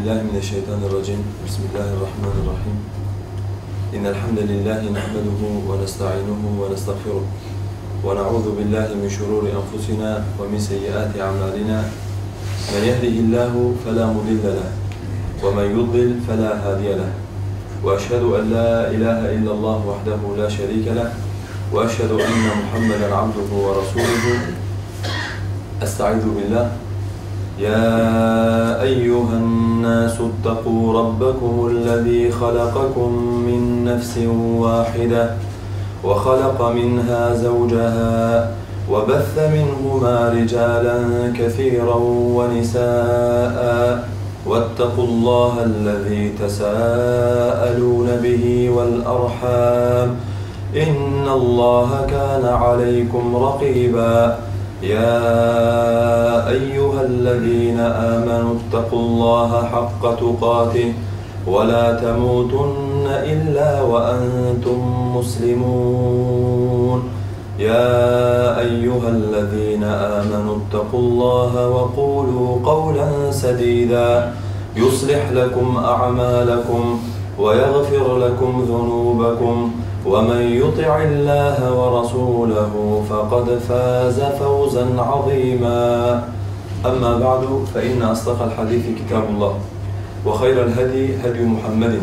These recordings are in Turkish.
billahi mineşşeytanirracim. Bismillahirrahmanirrahim. İnnel hamdelellahi nahmeduhu ve nestaînuhu ve nestağfiruh. Ve na'ûzu billahi min şurûri enfusina ve min seyyiâti a'mâlina. Men yehdihillahu felâ mudille leh ve men yudlil felâ hâdiye leh. Ve eşhedü en lâ ilâhe illallah vahdehu lâ şerîke leh ve eşhedü enne Muhammeden abduhu ve rasûluhu. Estaizu billah. يا أيها الناس اتقوا ربكم الذي خلقكم من نفس واحدة وخلق منها زوجها وبث منهما رجالا كثيرا ونساء واتقوا الله الذي تساءلون به والأرحام إن الله كان عليكم رقيبا يا أيها الذين آمنوا اتقوا الله حق تقاته ولا تموتن إلا وأنتم مسلمون يا أيها الذين آمنوا اتقوا الله وقولوا قولا سديدا يصلح لكم أعمالكم ويغفر لكم ذنوبكم ومن يطع الله ورسوله فقد فاز فوزا عظيما أما بعد فإن أصدق الحديث كتاب الله وخير الهدي هدي محمد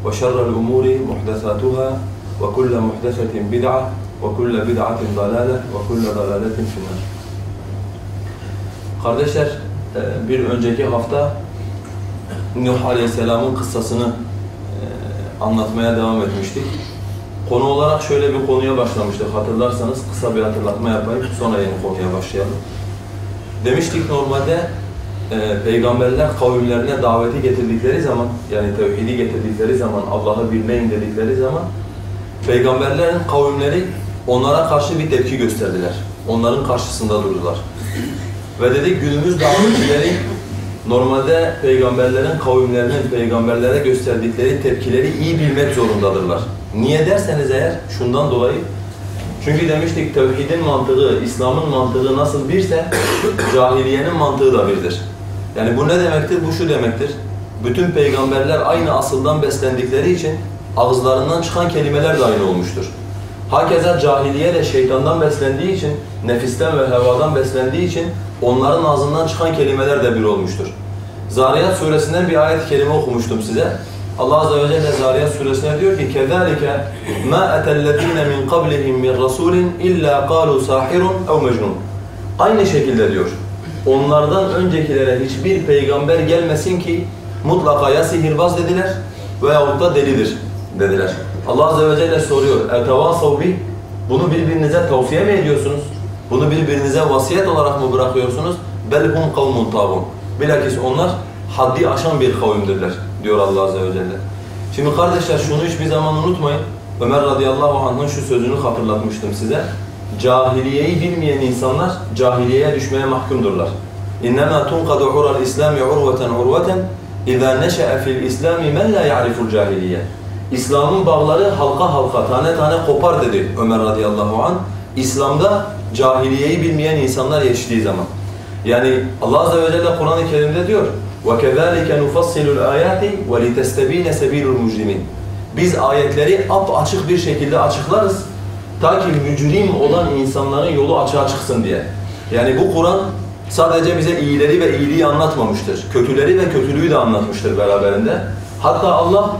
وشر الأمور محدثاتها وكل محدثة بدعة وكل بدعة ضلالة وكل ضلالة في النار. Kardeşler, bir önceki hafta Nuh Aleyhisselam'ın kıssasını anlatmaya devam etmiştik. Konu olarak şöyle bir konuya başlamıştık, hatırlarsanız kısa bir hatırlatma yapayım, sonra yeni konuya başlayalım. Demiştik normalde peygamberler kavimlerine daveti getirdikleri zaman, yani tevhidi getirdikleri zaman, Allah'ı bilmeyin dedikleri zaman peygamberlerin kavimleri onlara karşı bir tepki gösterdiler. Onların karşısında durdular. Ve dedik günümüz davetçileri normalde peygamberlerin kavimlerinin peygamberlere gösterdikleri tepkileri iyi bilmek zorundadırlar. Niye derseniz eğer şundan dolayı, çünkü demiştik tevhidin mantığı, İslam'ın mantığı nasıl birse cahiliyenin mantığı da birdir. Yani bu ne demektir? Bu şu demektir. Bütün peygamberler aynı asıldan beslendikleri için ağızlarından çıkan kelimeler de aynı olmuştur. Hakeza cahiliye de şeytandan beslendiği için, nefisten ve hevadan beslendiği için onların ağzından çıkan kelimeler de bir olmuştur. Zariyat suresinden bir ayet-i kerime okumuştum size. Allah Azze ve Celle Zariyat suresine diyor ki كَذَٰلِكَ مَا أَتَى الَّذ۪ينَ مِنْ قَبْلِهِمْ مِنْ رَسُولٍ اِلَّا قَالُوا سَاحِرٌ اَوْ مَجْنُونَ. Aynı şekilde diyor, onlardan öncekilere hiçbir peygamber gelmesin ki mutlaka ya sihirbaz dediler veyahut da delidir dediler. Allah Azze ve Celle soruyor, اَتَوَاسَوْ بِهِ. Bunu birbirinize tavsiye mi ediyorsunuz? Bunu birbirinize vasiyet olarak mı bırakıyorsunuz? بَلْهُمْ قَوْمٌ طَاغُونَ. Bilakis onlar haddi aşan bir kavimdirler diyor Allah Azze ve Celle. Şimdi kardeşler şunu hiçbir zaman unutmayın. Ömer radıyallahu anh'ın şu sözünü hatırlatmıştım size. Cahiliyeyi bilmeyen insanlar cahiliyeye düşmeye mahkumdurlar. İnnemâ tunqadu ural İslâmi urveten urveten izâ neşe'e fil İslâmi men lâ ya'riful cahiliye. İslam'ın bağları halka halka, tane tane kopar dedi Ömer radıyallahu anh. İslam'da cahiliyeyi bilmeyen insanlar yetiştiği zaman. Yani Allah Azze ve Celle Kur'an-ı Kerim'de diyor وَكَذَٰلِكَ نُفَصِّلُ الْآيَاتِ وَلِتَسْتَب۪ينَ سَب۪يلُ الْمُجْرِمِينَ. Biz ayetleri açık bir şekilde açıklarız ta ki mücrim olan insanların yolu açığa çıksın diye. Yani bu Kur'an sadece bize iyileri ve iyiliği anlatmamıştır. Kötüleri ve kötülüğü de anlatmıştır beraberinde. Hatta Allah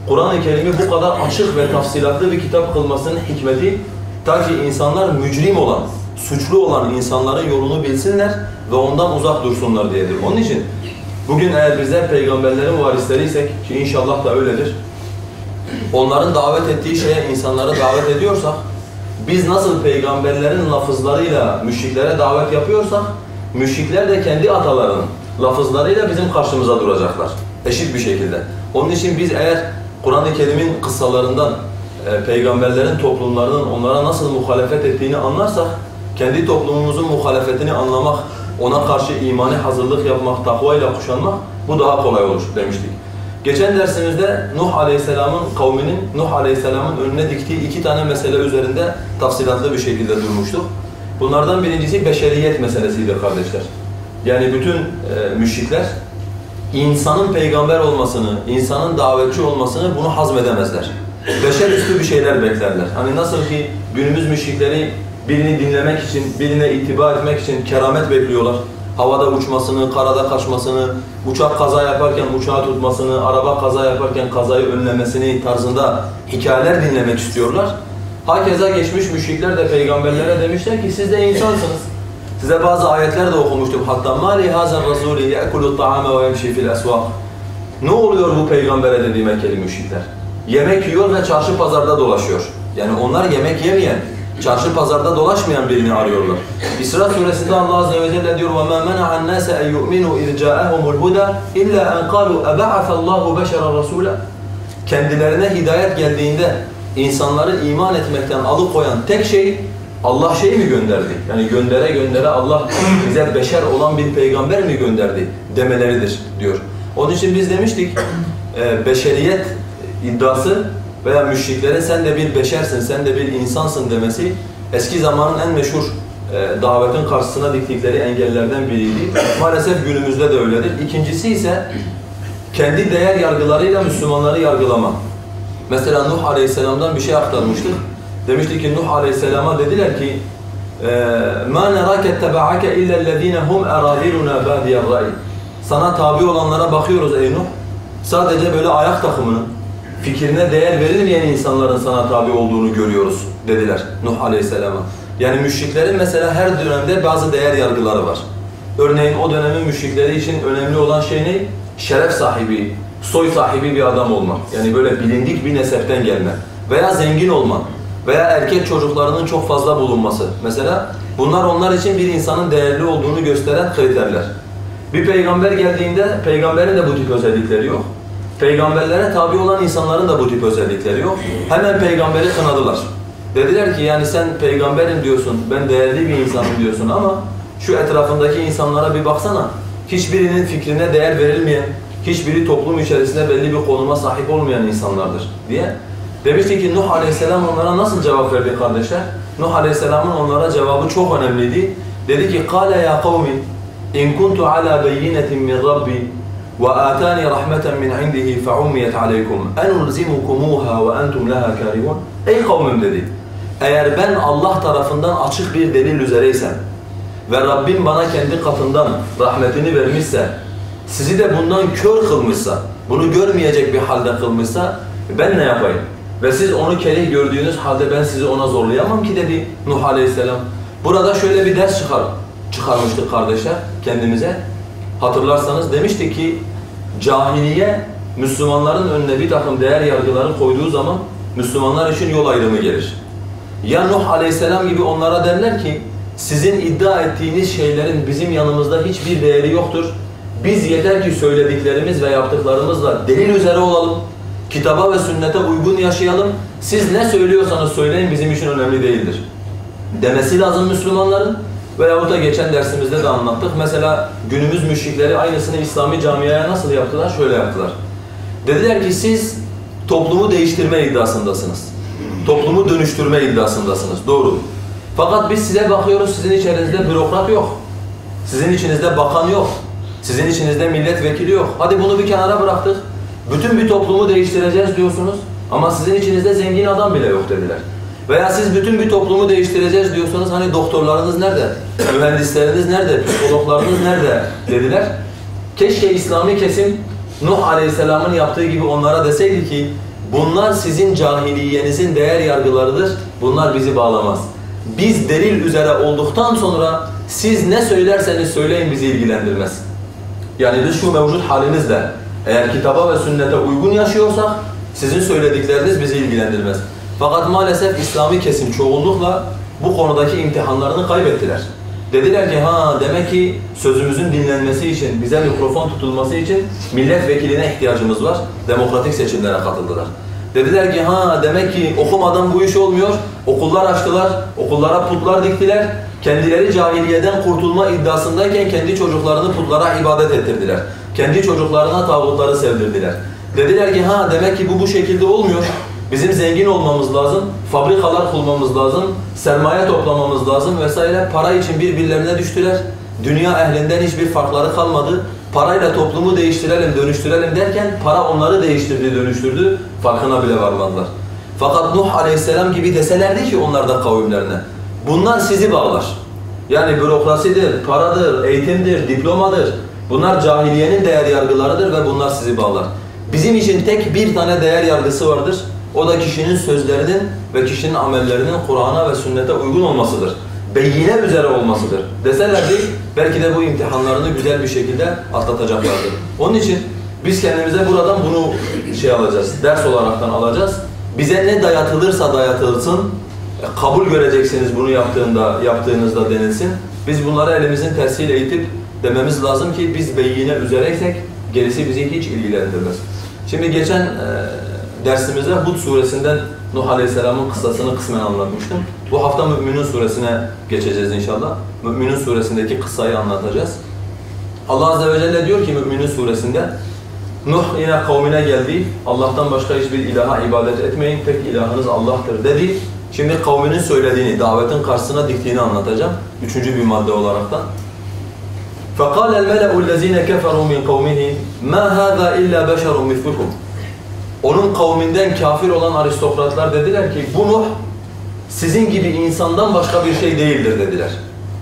Kur'an-ı Kerim'i bu kadar açık ve tafsilatlı bir kitap kılmasının hikmeti ta ki insanlar mücrim olan, suçlu olan insanların yolunu bilsinler ve ondan uzak dursunlar diyedir. Onun için bugün eğer bizler peygamberlerin varisleriysek, ki inşallah da öyledir, onların davet ettiği şeye insanları davet ediyorsak, biz nasıl peygamberlerin lafızlarıyla müşriklere davet yapıyorsak, müşrikler de kendi atalarının lafızlarıyla bizim karşımıza duracaklar. Eşit bir şekilde. Onun için biz eğer Kur'an-ı Kerim'in kıssalarından, peygamberlerin toplumlarının onlara nasıl muhalefet ettiğini anlarsak, kendi toplumumuzun muhalefetini anlamak, ona karşı imani hazırlık yapmak, takvayla kuşanmak, bu daha kolay olur demiştik. Geçen dersimizde Nuh Aleyhisselam'ın kavminin, Nuh Aleyhisselam'ın önüne diktiği iki tane mesele üzerinde tafsilatlı bir şekilde durmuştuk. Bunlardan birincisi beşeriyet meselesiydi kardeşler. Yani bütün müşrikler insanın peygamber olmasını, insanın davetçi olmasını bunu hazmedemezler. Beşer üstü bir şeyler beklerler. Hani nasıl ki günümüz müşrikleri birini dinlemek için, birine itibar etmek için keramet bekliyorlar. Havada uçmasını, karada kaçmasını, uçak kaza yaparken uçağı tutmasını, araba kaza yaparken kazayı önlemesini tarzında hikayeler dinlemek istiyorlar. Hakeza geçmiş müşrikler de peygamberlere demişler ki siz de insansınız. Size bazı ayetler de okumuştum. Hatta مَا لِهَذَا الرَّسُولِ يَأْكُلُ الطَّعَامَ وَيَمْشِي فِي الْأَسْوَاقِ Ne oluyor bu peygambere dediği Mekkeli müşrikler? Yemek yiyor ve çarşı pazarda dolaşıyor. Yani onlar yemek yemeyen, çarşı pazarda dolaşmayan birini arıyorlar. İsra suresinde Allah Azze ve Celle diyor وَمَا مَنَعَ النَّاسَ اَنْ يُؤْمِنُوا اِذْ جَاءَهُمُ الْهُدَى اِلَّا اَنْ قَالُوا اَبَعَثَ اللّٰهُ بَشَرًا رَسُولًا Kendilerine hidayet geldiğinde insanları iman etmekten alıkoyan tek şey Allah şey mi gönderdi? Yani göndere göndere Allah bize beşer olan bir peygamber mi gönderdi demeleridir diyor. Onun için biz demiştik beşeriyet iddiası veya müşriklerin sen de bir beşersin, sen de bir insansın demesi eski zamanın en meşhur davetin karşısına diktikleri engellerden biriydi. Maalesef günümüzde de öyledir. İkincisi ise kendi değer yargılarıyla Müslümanları yargılama. Mesela Nuh Aleyhisselam'dan bir şey aktarmıştık. Demiştik ki Nuh Aleyhisselam'a dediler ki مَا نَرَاكَ اتَّبَعَكَ اِلَّا الَّذ۪ينَ هُمْ اَرَاذِلُنَا بَادِيَ الرَّأِي Sana tabi olanlara bakıyoruz ey Nuh. Sadece böyle ayak takımının, fikrine değer verilmeyen insanların sana tabi olduğunu görüyoruz dediler Nuh Aleyhisselam'a. Yani müşriklerin mesela her dönemde bazı değer yargıları var. Örneğin o dönemin müşrikleri için önemli olan şey ne? Şeref sahibi, soy sahibi bir adam olmak. Yani böyle bilindik bir nesepten gelme. Veya zengin olmak. Veya erkek çocuklarının çok fazla bulunması. Mesela bunlar onlar için bir insanın değerli olduğunu gösteren kriterler. Bir peygamber geldiğinde peygamberin de bu tip özellikleri yok. Peygamberlere tabi olan insanların da bu tip özellikleri yok. Hemen peygamberi kınadılar. Dediler ki yani sen peygamberim diyorsun, ben değerli bir insanım diyorsun ama şu etrafındaki insanlara bir baksana. Hiçbirinin fikrine değer verilmeyen, hiçbiri toplum içerisinde belli bir konuma sahip olmayan insanlardır diye. Demişti ki Nuh Aleyhisselam onlara nasıl cevap verdi kardeşler? Nuh Aleyhisselam'ın onlara cevabı çok önemliydi. Dedi ki قَالَ يَا قَوْمِ اِنْ كُنْتُ عَلَى بَيِّنَةٍ مِنْ رَبِّي وَآتَانِي رَحْمَةً مِنْ عِنْدِهِ فَعُمِّيَتْ عَلَيْكُمْ اَنُلْزِمُكُمُوهَا وَاَنْتُمْ لَهَا كَارِهُونَ Ey kavmim dedi. Eğer ben Allah tarafından açık bir delil üzereysem ve Rabbim bana kendi katından rahmetini vermişse, sizi de bundan kör kılmışsa, bunu görmeyecek bir halde kılmışsa ben ne yapayım? Ve siz onu kerih gördüğünüz halde ben sizi ona zorlayamam ki dedi Nuh Aleyhisselam. Burada şöyle bir ders çıkarmıştık kardeşler kendimize. Hatırlarsanız demiştik ki cahiliye Müslümanların önüne bir takım değer yargıları koyduğu zaman Müslümanlar için yol ayrımı gelir. Ya Nuh Aleyhisselam gibi onlara derler ki sizin iddia ettiğiniz şeylerin bizim yanımızda hiçbir değeri yoktur. Biz yeter ki söylediklerimiz ve yaptıklarımızla delil üzere olalım. Kitaba ve sünnete uygun yaşayalım. Siz ne söylüyorsanız söyleyin bizim için önemli değildir. Demesi lazım Müslümanların. Veyahut da geçen dersimizde de anlattık. Mesela günümüz müşrikleri aynısını İslami camiaya nasıl yaptılar? Şöyle yaptılar. Dediler ki siz toplumu değiştirme iddiasındasınız. Toplumu dönüştürme iddiasındasınız. Doğru. Fakat biz size bakıyoruz, sizin içinizde bürokrat yok. Sizin içinizde bakan yok. Sizin içinizde milletvekili yok. Hadi bunu bir kenara bıraktık. Bütün bir toplumu değiştireceğiz diyorsunuz ama sizin içinizde zengin adam bile yok dediler. Veya siz bütün bir toplumu değiştireceğiz diyorsunuz, hani doktorlarınız nerede? Mühendisleriniz nerede? Psikologlarınız nerede? Dediler. Keşke İslami kesim Nuh Aleyhisselam'ın yaptığı gibi onlara deseydi ki bunlar sizin cahiliyenizin değer yargılarıdır, bunlar bizi bağlamaz. Biz delil üzere olduktan sonra siz ne söylerseniz söyleyin bizi ilgilendirmez. Yani biz şu mevcut halimizle eğer kitaba ve sünnete uygun yaşıyorsak sizin söyledikleriniz bizi ilgilendirmez. Fakat maalesef İslami kesim çoğunlukla bu konudaki imtihanlarını kaybettiler. Dediler ki demek ki sözümüzün dinlenmesi için, bize mikrofon tutulması için milletvekiline ihtiyacımız var. Demokratik seçimlere katıldılar. Dediler ki demek ki okumadan bu iş olmuyor. Okullar açtılar, okullara putlar diktiler. Kendileri cahiliyeden kurtulma iddiasındayken kendi çocuklarını putlara ibadet ettirdiler. Kendi çocuklarına tağutları sevdirdiler. Dediler ki demek ki bu şekilde olmuyor. Bizim zengin olmamız lazım, fabrikalar kurmamız lazım, sermaye toplamamız lazım vesaire. Para için birbirlerine düştüler. Dünya ehlinden hiçbir farkları kalmadı. parayla toplumu değiştirelim, dönüştürelim derken para onları değiştirdi, dönüştürdü, farkına bile varmadılar. Fakat Nuh Aleyhisselam gibi deselerdi ki onlar da kavimlerine, bunlar sizi bağlar. Yani bürokrasidir, paradır, eğitimdir, diplomadır. Bunlar cahiliyenin değer yargılarıdır ve bunlar sizi bağlar. Bizim için tek bir tane değer yargısı vardır. O da kişinin sözlerinin ve kişinin amellerinin Kur'an'a ve sünnete uygun olmasıdır. Beyine üzere olmasıdır. Deselerdi belki de bu imtihanlarını güzel bir şekilde atlatacaklardır. Onun için biz kendimize buradan bunu alacağız, ders olaraktan alacağız. Bize ne dayatılırsa dayatılsın, kabul göreceksiniz bunu yaptığınızda denilsin. Biz bunları elimizin tersiyle eğitip dememiz lazım ki biz beyine üzereysek gerisi bizi hiç ilgilendirmez. Şimdi geçen dersimizde Hud suresinden Nuh Aleyhisselam'ın kıssasını kısmen anlatmıştım. Bu hafta Mü'minun suresine geçeceğiz inşallah. Mü'minun suresindeki kıssayı anlatacağız. Allah Azze ve Celle diyor ki Mü'minun suresinde, Nuh yine kavmine geldi, Allah'tan başka hiçbir ilaha ibadet etmeyin, tek ilahınız Allah'tır dedi. Şimdi kavminin söylediğini, davetin karşısına diktiğini anlatacağım. Üçüncü bir madde olaraktan. فَقَالَ الْمَلَأُ الَّذ۪ينَ كَفَرُوا مِنْ قَوْمِهِ مَا هَذَا اِلَّا بَشَرٌ مِثْلُكُمْ. Onun kavminden kafir olan aristokratlar dediler ki, bu Nuh sizin gibi insandan başka bir şey değildir dediler.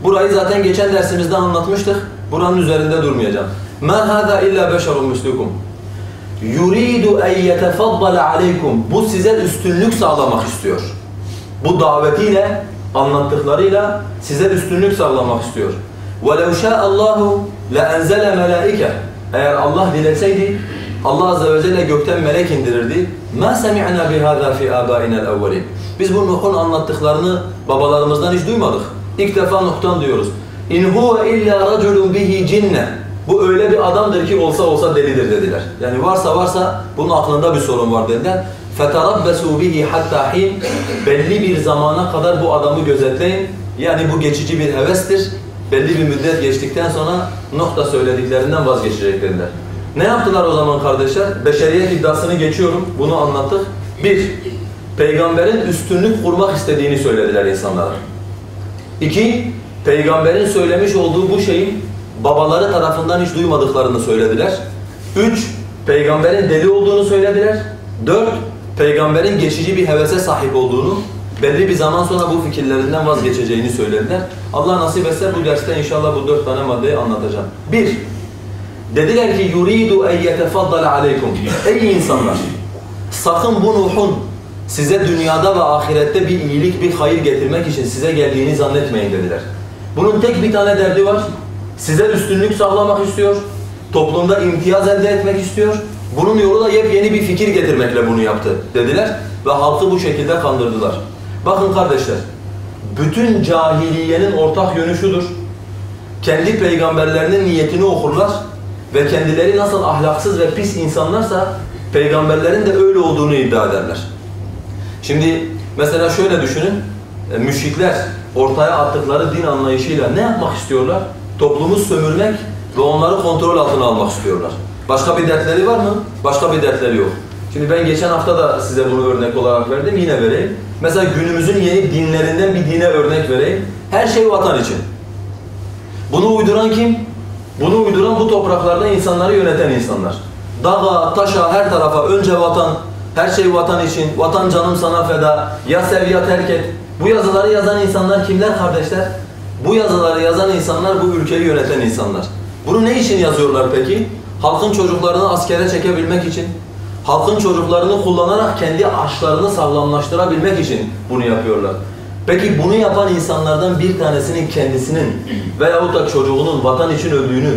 Burayı zaten geçen dersimizde anlatmıştık. Buranın üzerinde durmayacağım. مَا هَذَا اِلَّا بَشَرٌ مِثْلُكُمْ يُرِيدُ اَنْ يَتَفَضَّلَ عَلَيْكُمْ. Bu size üstünlük sağlamak istiyor. Bu davetiyle, anlattıklarıyla size üstünlük sağlamak istiyor. وَلَوْ شَاءَ اللّٰهُ لَاَنْزَلَ مَلَائِكَ. Eğer Allah dileseydi, Allah Azze ve Celle gökten melek indirirdi. مَا سَمِعْنَا بِهَذَا فِي آبَائِنَا الْاَوَّلِينَ. Biz bu Nuh'un anlattıklarını babalarımızdan hiç duymadık. İlk defa Nuh'tan diyoruz. اِنْ هُوَ اِلَّا رَجُلٌ بِهِ جِنَّةٌ. Bu öyle bir adamdır ki olsa delidir dediler. Yani varsa bunun aklında bir sorun var dediler. فَتَرَبَّسُوا بِهِ حَتَّى حِينَ. Belli bir zamana kadar bu adamı gözetleyin. Yani bu geçici bir hevestir. Belli bir müddet geçtikten sonra Nuh da söylediklerinden vazgeçecek dediler. Ne yaptılar o zaman kardeşler? Beşeriyet iddiasını geçiyorum. Bunu anlattık. 1. Peygamberin üstünlük kurmak istediğini söylediler insanlara. 2. Peygamberin söylemiş olduğu bu şeyin babaları tarafından hiç duymadıklarını söylediler. 3. Peygamberin deli olduğunu söylediler. 4. Peygamberin geçici bir hevese sahip olduğunu, belli bir zaman sonra bu fikirlerinden vazgeçeceğini söylediler. Allah nasip etse bu derste inşallah bu 4 tane maddeyi anlatacağım. 1. Dediler ki يُرِيدُ اَنْ يَتَفَضَّلَ عَلَيْكُمْ. Ey insanlar! Sakın bu Nuh'un size dünyada ve ahirette bir iyilik, bir hayır getirmek için size geldiğini zannetmeyin dediler. Bunun tek bir tane derdi var. Size üstünlük sağlamak istiyor. Toplumda imtiyaz elde etmek istiyor. Bunun yolu da yepyeni bir fikir getirmekle bunu yaptı dediler. Ve halkı bu şekilde kandırdılar. Bakın kardeşler, bütün cahiliyenin ortak yönü şudur. Kendi peygamberlerinin niyetini okurlar ve kendileri nasıl ahlaksız ve pis insanlarsa peygamberlerin de öyle olduğunu iddia ederler. Şimdi mesela şöyle düşünün, müşrikler ortaya attıkları din anlayışıyla ne yapmak istiyorlar? Toplumu sömürmek ve onları kontrol altına almak istiyorlar. Başka bir dertleri var mı? Başka bir dertleri yok. Şimdi ben geçen hafta da size bunu örnek olarak verdim, yine vereyim. Mesela günümüzün yeni dinlerinden bir dine örnek vereyim. Her şey vatan için. Bunu uyduran kim? Bunu uyduran bu topraklarda insanları yöneten insanlar. Dağa, taşa, her tarafa önce vatan, her şey vatan için, vatan canım sana feda, ya sev ya terk et. Bu yazıları yazan insanlar kimler kardeşler? Bu yazıları yazan insanlar bu ülkeyi yöneten insanlar. Bunu ne için yazıyorlar peki? Halkın çocuklarını askere çekebilmek için, halkın çocuklarını kullanarak kendi açlarını sağlamlaştırabilmek için bunu yapıyorlar. Peki bunu yapan insanlardan bir tanesinin kendisinin veyahut da çocuğunun vatan için öldüğünü,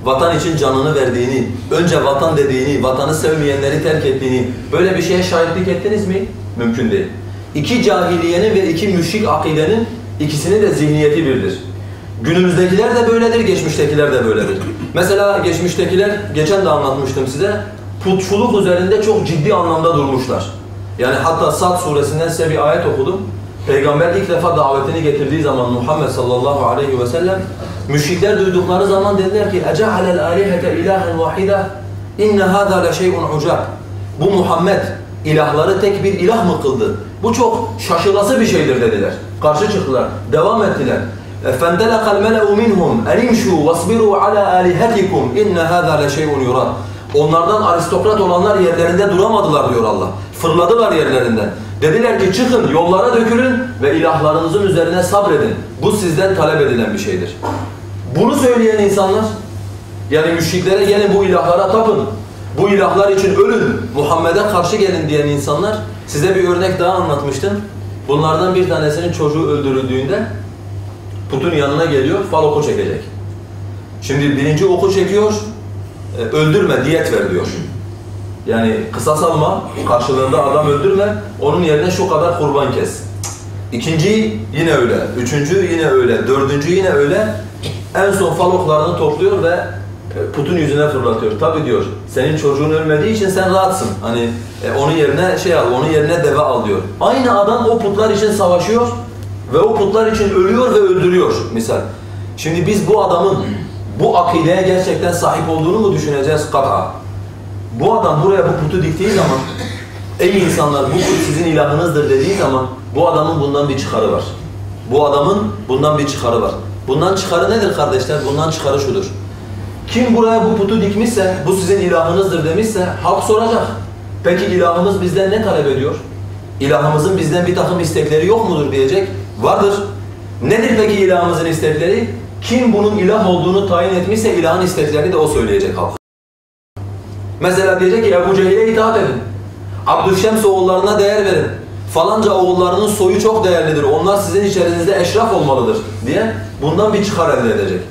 vatan için canını verdiğini, önce vatan dediğini, vatanı sevmeyenleri terk ettiğini, böyle bir şeye şahitlik ettiniz mi? Mümkün değil. İki cahiliyenin ve iki müşrik akidenin ikisinin de zihniyeti birdir. Günümüzdekiler de böyledir, geçmiştekiler de böyledir. Mesela geçmiştekiler, geçen de anlatmıştım size, putçuluk üzerinde çok ciddi anlamda durmuşlar. Yani hatta Sad suresinden size bir ayet okudum. Peygamber ilk defa davetini getirdiği zaman Muhammed sallallahu aleyhi ve sellem, müşrikler duydukları zaman dediler ki اَجَعَلَ الْآلِهَةَ اِلَٰهًا وَاحِدًا اِنَّ هَذَا لَشَيْءٌ عُجَابٌ. Bu Muhammed ilahları tek bir ilah mı kıldı? Bu çok şaşılası bir şeydir dediler. Karşı çıktılar, devam ettiler. فَانْتَلَقَ الْمَلَأُ مِنْهُمْ اَنِمْشُوا وَاصْبِرُوا عَلَى آلِهَتِكُمْ اِنَّ هَذَا لَشَيْءٌ يُرَادٌ. Onlardan aristokrat olanlar yerlerinde duramadılar diyor Allah. Fırladılar yerlerinden. Dediler ki çıkın, yollara dökülün ve ilahlarınızın üzerine sabredin. Bu sizden talep edilen bir şeydir. Bunu söyleyen insanlar, yani müşriklere gelin bu ilahlara tapın, bu ilahlar için ölün, Muhammed'e karşı gelin diyen insanlar, size bir örnek daha anlatmıştım. Bunlardan bir tanesinin çocuğu öldürüldüğünde putun yanına geliyor, fal oku çekecek. Şimdi birinci oku çekiyor, öldürme, diyet ver diyor. Yani kısas alma, karşılığında adam öldürme, onun yerine şu kadar kurban kes. İkinci yine öyle, üçüncü yine öyle, dördüncü yine öyle. En son fal oklarını topluyor ve putun yüzüne fırlatıyor. Tabii diyor, senin çocuğun ölmediği için sen rahatsın. Hani onun yerine şey al, onun yerine deve al diyor. Aynı adam o putlar için savaşıyor ve o putlar için ölüyor ve öldürüyor misal. Şimdi biz bu adamın bu akideye gerçekten sahip olduğunu mu düşüneceğiz? Kat'a. Bu adam buraya bu putu diktiği zaman, ey insanlar bu put sizin ilahınızdır dediği zaman bu adamın bundan bir çıkarı var. Bu adamın bundan bir çıkarı var. Bundan çıkarı nedir kardeşler? Bundan çıkarı şudur. Kim buraya bu putu dikmişse, bu sizin ilahınızdır demişse halk soracak. Peki ilahımız bizden ne talep ediyor? İlahımızın bizden bir takım istekleri yok mudur diyecek. Vardır. Nedir peki ilahımızın istekleri? Kim bunun ilah olduğunu tayin etmişse ilahın isteklerini de o söyleyecek halk. Mesela diyecek ki Ebu Cehil'e itaat edin. Abdüşşems oğullarına değer verin. Falanca oğullarının soyu çok değerlidir. Onlar sizin içerinizde eşraf olmalıdır diye bundan bir çıkar elde edecek.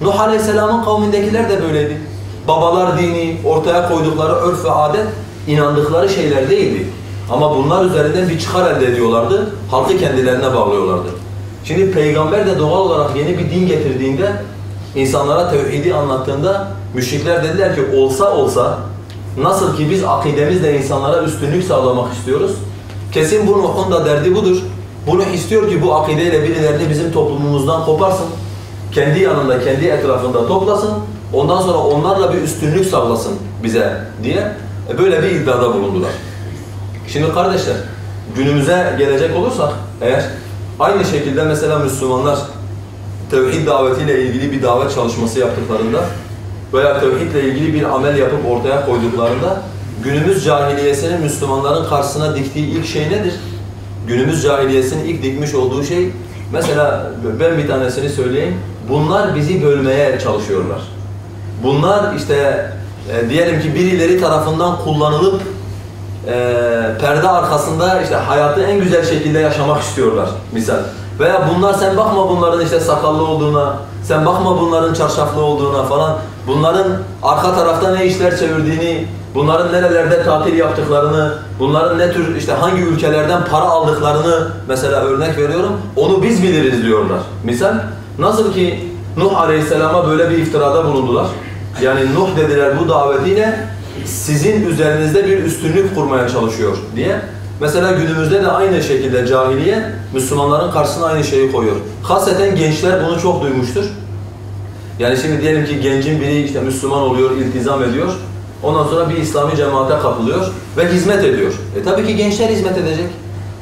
Nuh Aleyhisselam'ın kavmindekiler de böyleydi. Babalar dini, ortaya koydukları örf ve adet inandıkları şeyler değildi. Ama bunlar üzerinden bir çıkar elde ediyorlardı. Halkı kendilerine bağlıyorlardı. Şimdi peygamber de doğal olarak yeni bir din getirdiğinde, insanlara tevhidi anlattığında müşrikler dediler ki olsa nasıl ki biz akidemizle insanlara üstünlük sağlamak istiyoruz. Kesin bu Nuh'un da derdi budur. Bunu istiyor ki bu akideyle birilerini bizim toplumumuzdan koparsın. Kendi yanında, kendi etrafında toplasın. Ondan sonra onlarla bir üstünlük sağlasın bize diye böyle bir iddiada bulundular. Şimdi kardeşler, günümüze gelecek olursak eğer aynı şekilde mesela Müslümanlar tevhid davetiyle ilgili bir davet çalışması yaptıklarında veya tevhidle ilgili bir amel yapıp ortaya koyduklarında günümüz cahiliyesinin Müslümanların karşısına diktiği ilk şey nedir? Günümüz cahiliyesinin ilk dikmiş olduğu şey, mesela ben bir tanesini söyleyeyim, bunlar bizi bölmeye çalışıyorlar. Bunlar işte diyelim ki birileri tarafından kullanılıp perde arkasında işte hayatı en güzel şekilde yaşamak istiyorlar misal. Veya bunlar sen bakma bunların işte sakallı olduğuna, sen bakma bunların çarşaflı olduğuna falan, bunların arka tarafta ne işler çevirdiğini, bunların nerelerde tatil yaptıklarını, bunların ne tür işte hangi ülkelerden para aldıklarını mesela örnek veriyorum, onu biz biliriz diyorlar. Misal nasıl ki Nuh Aleyhisselam'a böyle bir iftirada bulundular. Yani Nuh dediler bu davetiyle sizin üzerinizde bir üstünlük kurmaya çalışıyor diye. Mesela günümüzde de aynı şekilde cahiliye Müslümanların karşısına aynı şeyi koyuyor. Hasreten gençler bunu çok duymuştur. Yani şimdi diyelim ki gencin biri işte Müslüman oluyor, iltizam ediyor. Ondan sonra bir İslami cemaate kapılıyor ve hizmet ediyor. Tabii ki gençler hizmet edecek.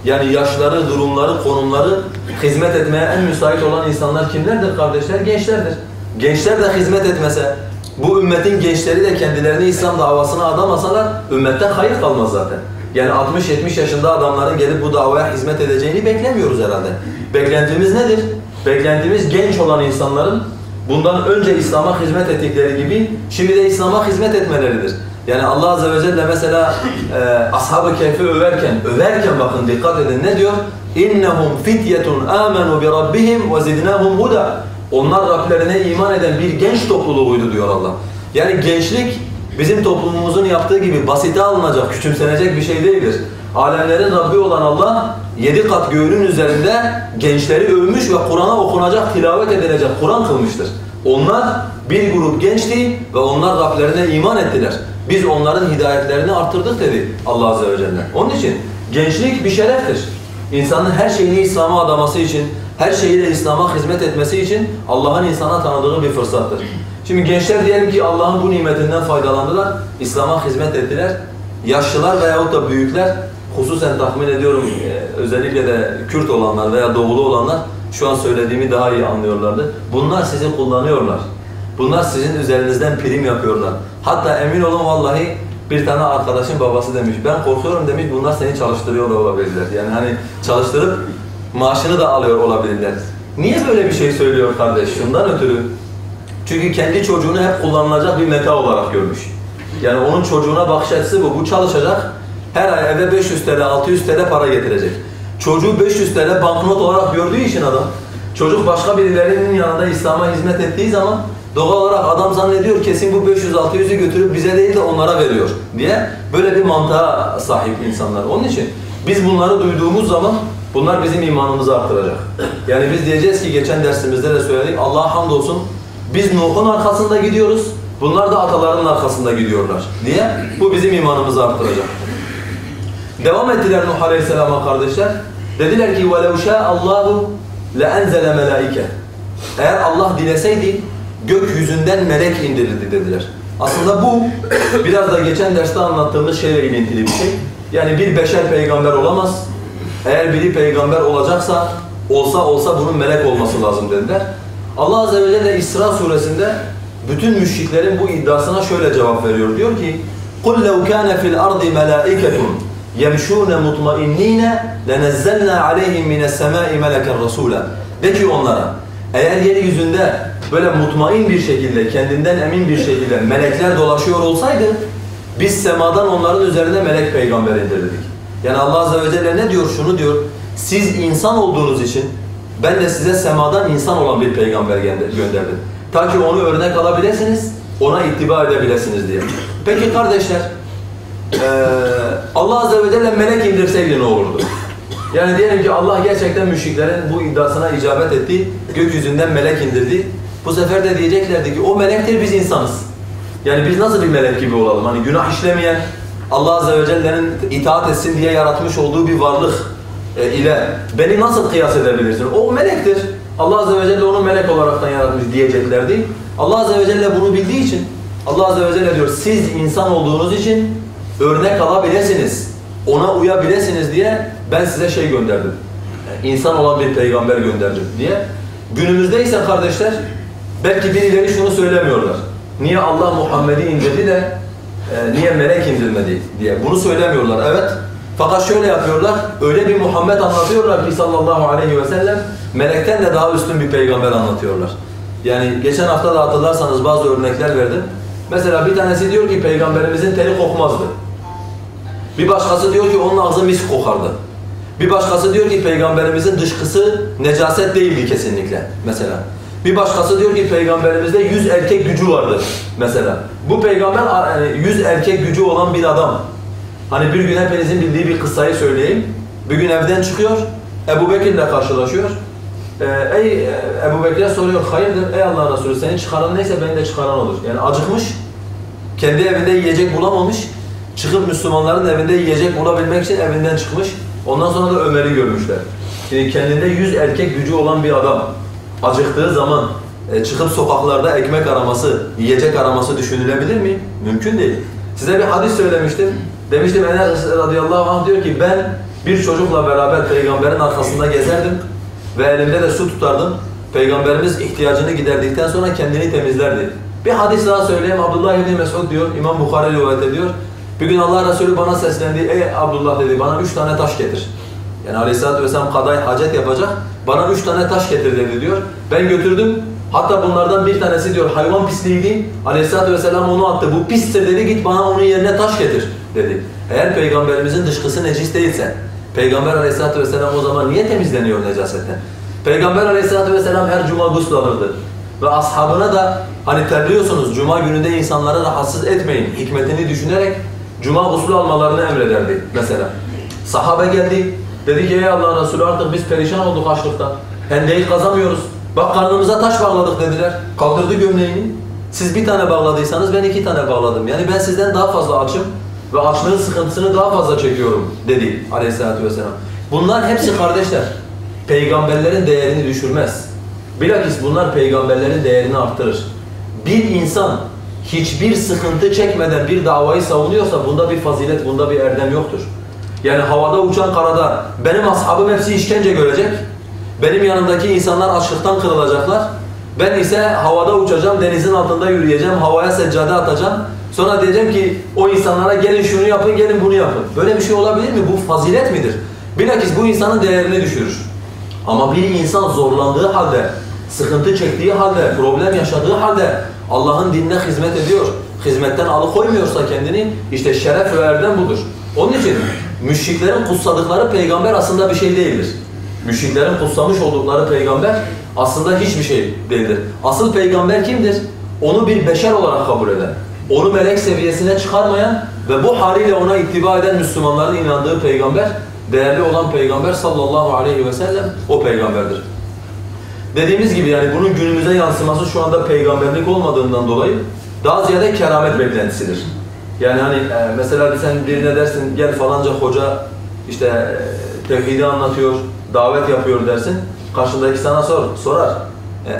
Yani yaşları, durumları, konumları hizmet etmeye en müsait olan insanlar kimlerdir kardeşler? Gençlerdir. Gençler de hizmet etmese, bu ümmetin gençleri de kendilerini İslam davasına adamasalar ümmetten hayır kalmaz zaten. Yani 60-70 yaşında adamların gelip bu davaya hizmet edeceğini beklemiyoruz herhalde. Beklentimiz nedir? Beklentimiz genç olan insanların bundan önce İslam'a hizmet ettikleri gibi şimdi de İslam'a hizmet etmeleridir. Yani Allah Azze ve Celle mesela Ashab-ı Kehf'i överken bakın dikkat edin ne diyor? İnnehum fityetun amenu bi rabbihim ve zidnahum huda. Onlar Rablerine iman eden bir genç topluluğuydu diyor Allah. Yani gençlik bizim toplumumuzun yaptığı gibi basite alınacak, küçümsenecek bir şey değildir. Alemlerin Rabbi olan Allah 7 kat göğünün üzerinde gençleri övmüş ve Kur'an'a okunacak, tilavet edilecek Kur'an kılmıştır. Onlar bir grup gençti ve onlar Rablerine iman ettiler. Biz onların hidayetlerini arttırdık dedi Allah Azze ve Celle. Onun için gençlik bir şereftir. İnsanın her şeyini İslam'a adaması için, her şeyiyle İslam'a hizmet etmesi için Allah'ın insana tanıdığı bir fırsattır. Şimdi gençler diyelim ki Allah'ın bu nimetinden faydalandılar, İslam'a hizmet ettiler. Yaşlılar veyahut da büyükler, hususen tahmin ediyorum özellikle de Kürt olanlar veya doğulu olanlar şu an söylediğimi daha iyi anlıyorlardı. Bunlar sizi kullanıyorlar. Bunlar sizin üzerinizden prim yapıyorlar. Hatta emin olun vallahi bir tane arkadaşın babası demiş, ben korkuyorum demiş, bunlar seni çalıştırıyor olabilirler. Yani hani çalıştırıp maaşını da alıyor olabilirler. Niye böyle bir şey söylüyor kardeş? Şundan ötürü. Çünkü kendi çocuğunu hep kullanılacak bir meta olarak görmüş. Yani onun çocuğuna bakış açısı bu. Bu çalışacak, her ay eve 500 TL, 600 TL para getirecek. Çocuğu 500 TL banknot olarak gördüğü için adam, çocuk başka birilerinin yanında İslam'a hizmet ettiği zaman doğal olarak adam zannediyor kesin bu 500-600'ü götürüp bize değil de onlara veriyor diye böyle bir mantığa sahip insanlar. Onun için biz bunları duyduğumuz zaman bunlar bizim imanımızı artıracak. Yani biz diyeceğiz ki geçen dersimizde de söyledik, Allah'a hamdolsun biz Nuh'un arkasında gidiyoruz, bunlar da atalarının arkasında gidiyorlar diye bu bizim imanımızı artıracak. Devam ettiler Nuh Aleyhisselam'a kardeşler. Dediler ki وَلَوْ شَاءَ اللّٰهُ لَاَنْزَلَ مَلَائِكَ. Eğer Allah dileseydi gökyüzünden melek indirirdi dediler. Aslında bu biraz da geçen derste anlattığımız şeyle ilintili bir şey. Yani bir beşer peygamber olamaz. Eğer biri peygamber olacaksa olsa bunun melek olması lazım dediler. Allah Azze ve Celle İsra suresinde bütün müşriklerin bu iddiasına şöyle cevap veriyor. Diyor ki قُلْ لَوْ كَانَ فِي الْأَرْضِ مَلَائِكَةٌ يَمْشُونَ مُطْمَئِنِّينَ لَنَزَّلْنَا عَلَيْهِمْ مِنَ السَّمَاءِ مَلَكًا رَسُولًا. De ki onlara, eğer yeryüzünde böyle mutmain bir şekilde, kendinden emin bir şekilde melekler dolaşıyor olsaydı, biz semadan onların üzerine melek peygamber indirdik. Yani Allah Azze ve Celle ne diyor? Şunu diyor, siz insan olduğunuz için ben de size semadan insan olan bir peygamber gönderdim. Ta ki onu örnek alabilirsiniz, ona ittiba edebilirsiniz diye. Peki kardeşler, Allah Azze ve Celle melek indirseydi ne olurdu? Yani diyelim ki Allah gerçekten müşriklerin bu iddiasına icabet etti, gökyüzünden melek indirdi. Bu sefer de diyeceklerdi ki o melektir, biz insanız. Yani biz nasıl bir melek gibi olalım? Hani günah işlemeyen, Allah Azze ve Celle'nin itaat etsin diye yaratmış olduğu bir varlık ile beni nasıl kıyas edebilirsin? O melektir. Allah Azze ve Celle onu melek olaraktan yaratmış diyeceklerdi. Allah Azze ve Celle bunu bildiği için Allah Azze ve Celle diyor siz insan olduğunuz için örnek alabilirsiniz, ona uyabilirsiniz diye ben size şey gönderdim. İnsan olan bir peygamber gönderdim diye. Günümüzde ise kardeşler belki birileri şunu söylemiyorlar. Niye Allah Muhammed'i indirdi de niye melek indirmedi diye. Bunu söylemiyorlar evet. Fakat şöyle yapıyorlar. Öyle bir Muhammed anlatıyorlar ki sallallahu aleyhi ve sellem melekten de daha üstün bir peygamber anlatıyorlar. Yani geçen hafta da hatırlarsanız bazı örnekler verdim. Mesela bir tanesi diyor ki peygamberimizin teri kokmazdı. Bir başkası diyor ki onun ağzı mis kokardı. Bir başkası diyor ki peygamberimizin dışkısı necaset değildi kesinlikle mesela. Bir başkası diyor ki peygamberimizde 100 erkek gücü vardı mesela. Bu peygamber 100 erkek gücü olan bir adam. Hani bir gün hepinizin bildiği bir kıssayı söyleyeyim. Bir gün evden çıkıyor, Ebu Bekir'le karşılaşıyor. Ebu Bekir'e soruyor, hayırdır ey Allah Resulü seni çıkaran neyse beni de çıkaran olur. Yani acıkmış, kendi evinde yiyecek bulamamış, çıkıp Müslümanların evinde yiyecek bulabilmek için evinden çıkmış. Ondan sonra da Ömer'i görmüşler. Şimdi kendinde 100 erkek gücü olan bir adam acıktığı zaman çıkıp sokaklarda ekmek araması, yiyecek araması düşünülebilir mi? Mümkün değil. Size bir hadis söylemiştim. Demiştim Enes radıyallahu anh diyor ki ben bir çocukla beraber peygamberin arkasında gezerdim ve elimde de su tutardım. Peygamberimiz ihtiyacını giderdikten sonra kendini temizlerdi. Bir hadis daha söyleyeyim. Abdullah ibn Mesud diyor, İmam Bukhari rivayet ediyor. Bir gün Allah Resulü bana seslendi. Ey Abdullah dedi bana 3 tane taş getir. Yani Aleyhisselatü Vesselam kadayı hacet yapacak. Bana 3 tane taş getir dedi diyor. Ben götürdüm. Hatta bunlardan bir tanesi diyor hayvan pisliğiydi. Aleyhisselatü Vesselam onu attı. Bu pistir dedi git bana onun yerine taş getir dedi. Eğer peygamberimizin dışkısı necis değilse Peygamber Aleyhisselatü Vesselam o zaman niye temizleniyor necasetten? Peygamber Aleyhisselatü Vesselam her cuma gusül alırdı. Ve ashabına da hani terliyorsunuz cuma gününde insanları rahatsız etmeyin hikmetini düşünerek cuma gusül almalarını emrederdi mesela. Sahabe geldi. Dedi ki ey Allah Resulü artık biz perişan olduk açlıktan. Hendeyi kazamıyoruz. Bak karnımıza taş bağladık dediler. Kaldırdı gömleğini. Siz bir tane bağladıysanız ben 2 tane bağladım. Yani ben sizden daha fazla açım ve açlığın sıkıntısını daha fazla çekiyorum dedi Aleyhisselatü Vesselam. Bunlar hepsi kardeşler. Peygamberlerin değerini düşürmez. Bilakis bunlar peygamberlerin değerini arttırır. Bir insan hiçbir sıkıntı çekmeden bir davayı savunuyorsa bunda bir fazilet, bunda bir erdem yoktur. Yani havada uçan karada benim ashabım hepsi işkence görecek. Benim yanımdaki insanlar açlıktan kırılacaklar. Ben ise havada uçacağım, denizin altında yürüyeceğim, havaya seccade atacağım. Sonra diyeceğim ki o insanlara gelin şunu yapın, gelin bunu yapın. Böyle bir şey olabilir mi? Bu fazilet midir? Bilakis bu insanın değerini düşürür. Ama bir insan zorlandığı halde, sıkıntı çektiği halde, problem yaşadığı halde Allah'ın dinine hizmet ediyor, hizmetten alıkoymuyorsa kendini, işte şeref ve erdem budur. Onun için müşriklerin kutsadıkları peygamber aslında bir şey değildir. Müşriklerin kutsamış oldukları peygamber aslında hiçbir şey değildir. Asıl peygamber kimdir? Onu bir beşer olarak kabul eden, onu melek seviyesine çıkarmayan ve bu haliyle ona ittiba eden Müslümanların inandığı peygamber, değerli olan peygamber sallallahu aleyhi ve sellem o peygamberdir. Dediğimiz gibi yani bunun günümüze yansıması şu anda peygamberlik olmadığından dolayı daha ziyade keramet beklentisidir. Yani hani mesela sen birine dersin gel falanca hoca işte tevhidi anlatıyor, davet yapıyor dersin. Karşındaki sana sorar.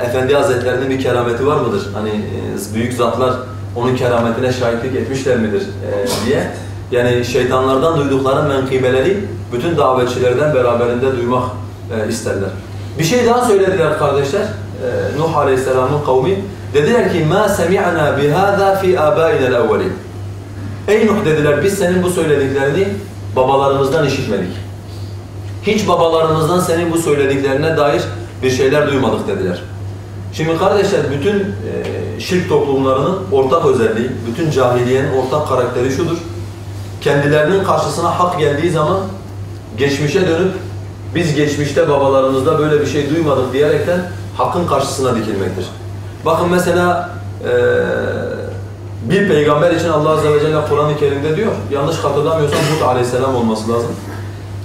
Efendi Hazretlerinin bir kerameti var mıdır? Hani büyük zatlar onun kerametine şahitlik etmişler midir diye. Yani şeytanlardan duydukları menkıbeleri bütün davetçilerden beraberinde duymak isterler. Bir şey daha söylediler kardeşler. Nuh Aleyhisselam'ın kavmi. Dediler ki مَا سَمِعْنَا بِهَذَا فِي آبَائِنَا الْاَوَّلِينَ Ey Nuh dediler biz senin bu söylediklerini babalarımızdan işitmedik. Hiç babalarımızdan senin bu söylediklerine dair bir şeyler duymadık dediler. Şimdi kardeşler bütün şirk toplumlarının ortak özelliği, bütün cahiliyenin ortak karakteri şudur. Kendilerinin karşısına hak geldiği zaman geçmişe dönüp biz geçmişte babalarımızda böyle bir şey duymadık diyerekten hakkın karşısına dikilmektir. Bakın mesela bir peygamber için Allah Azze ve Celle Kur'an-ı Kerim'de diyor, yanlış hatırlamıyorsam Hud Aleyhisselam olması lazım.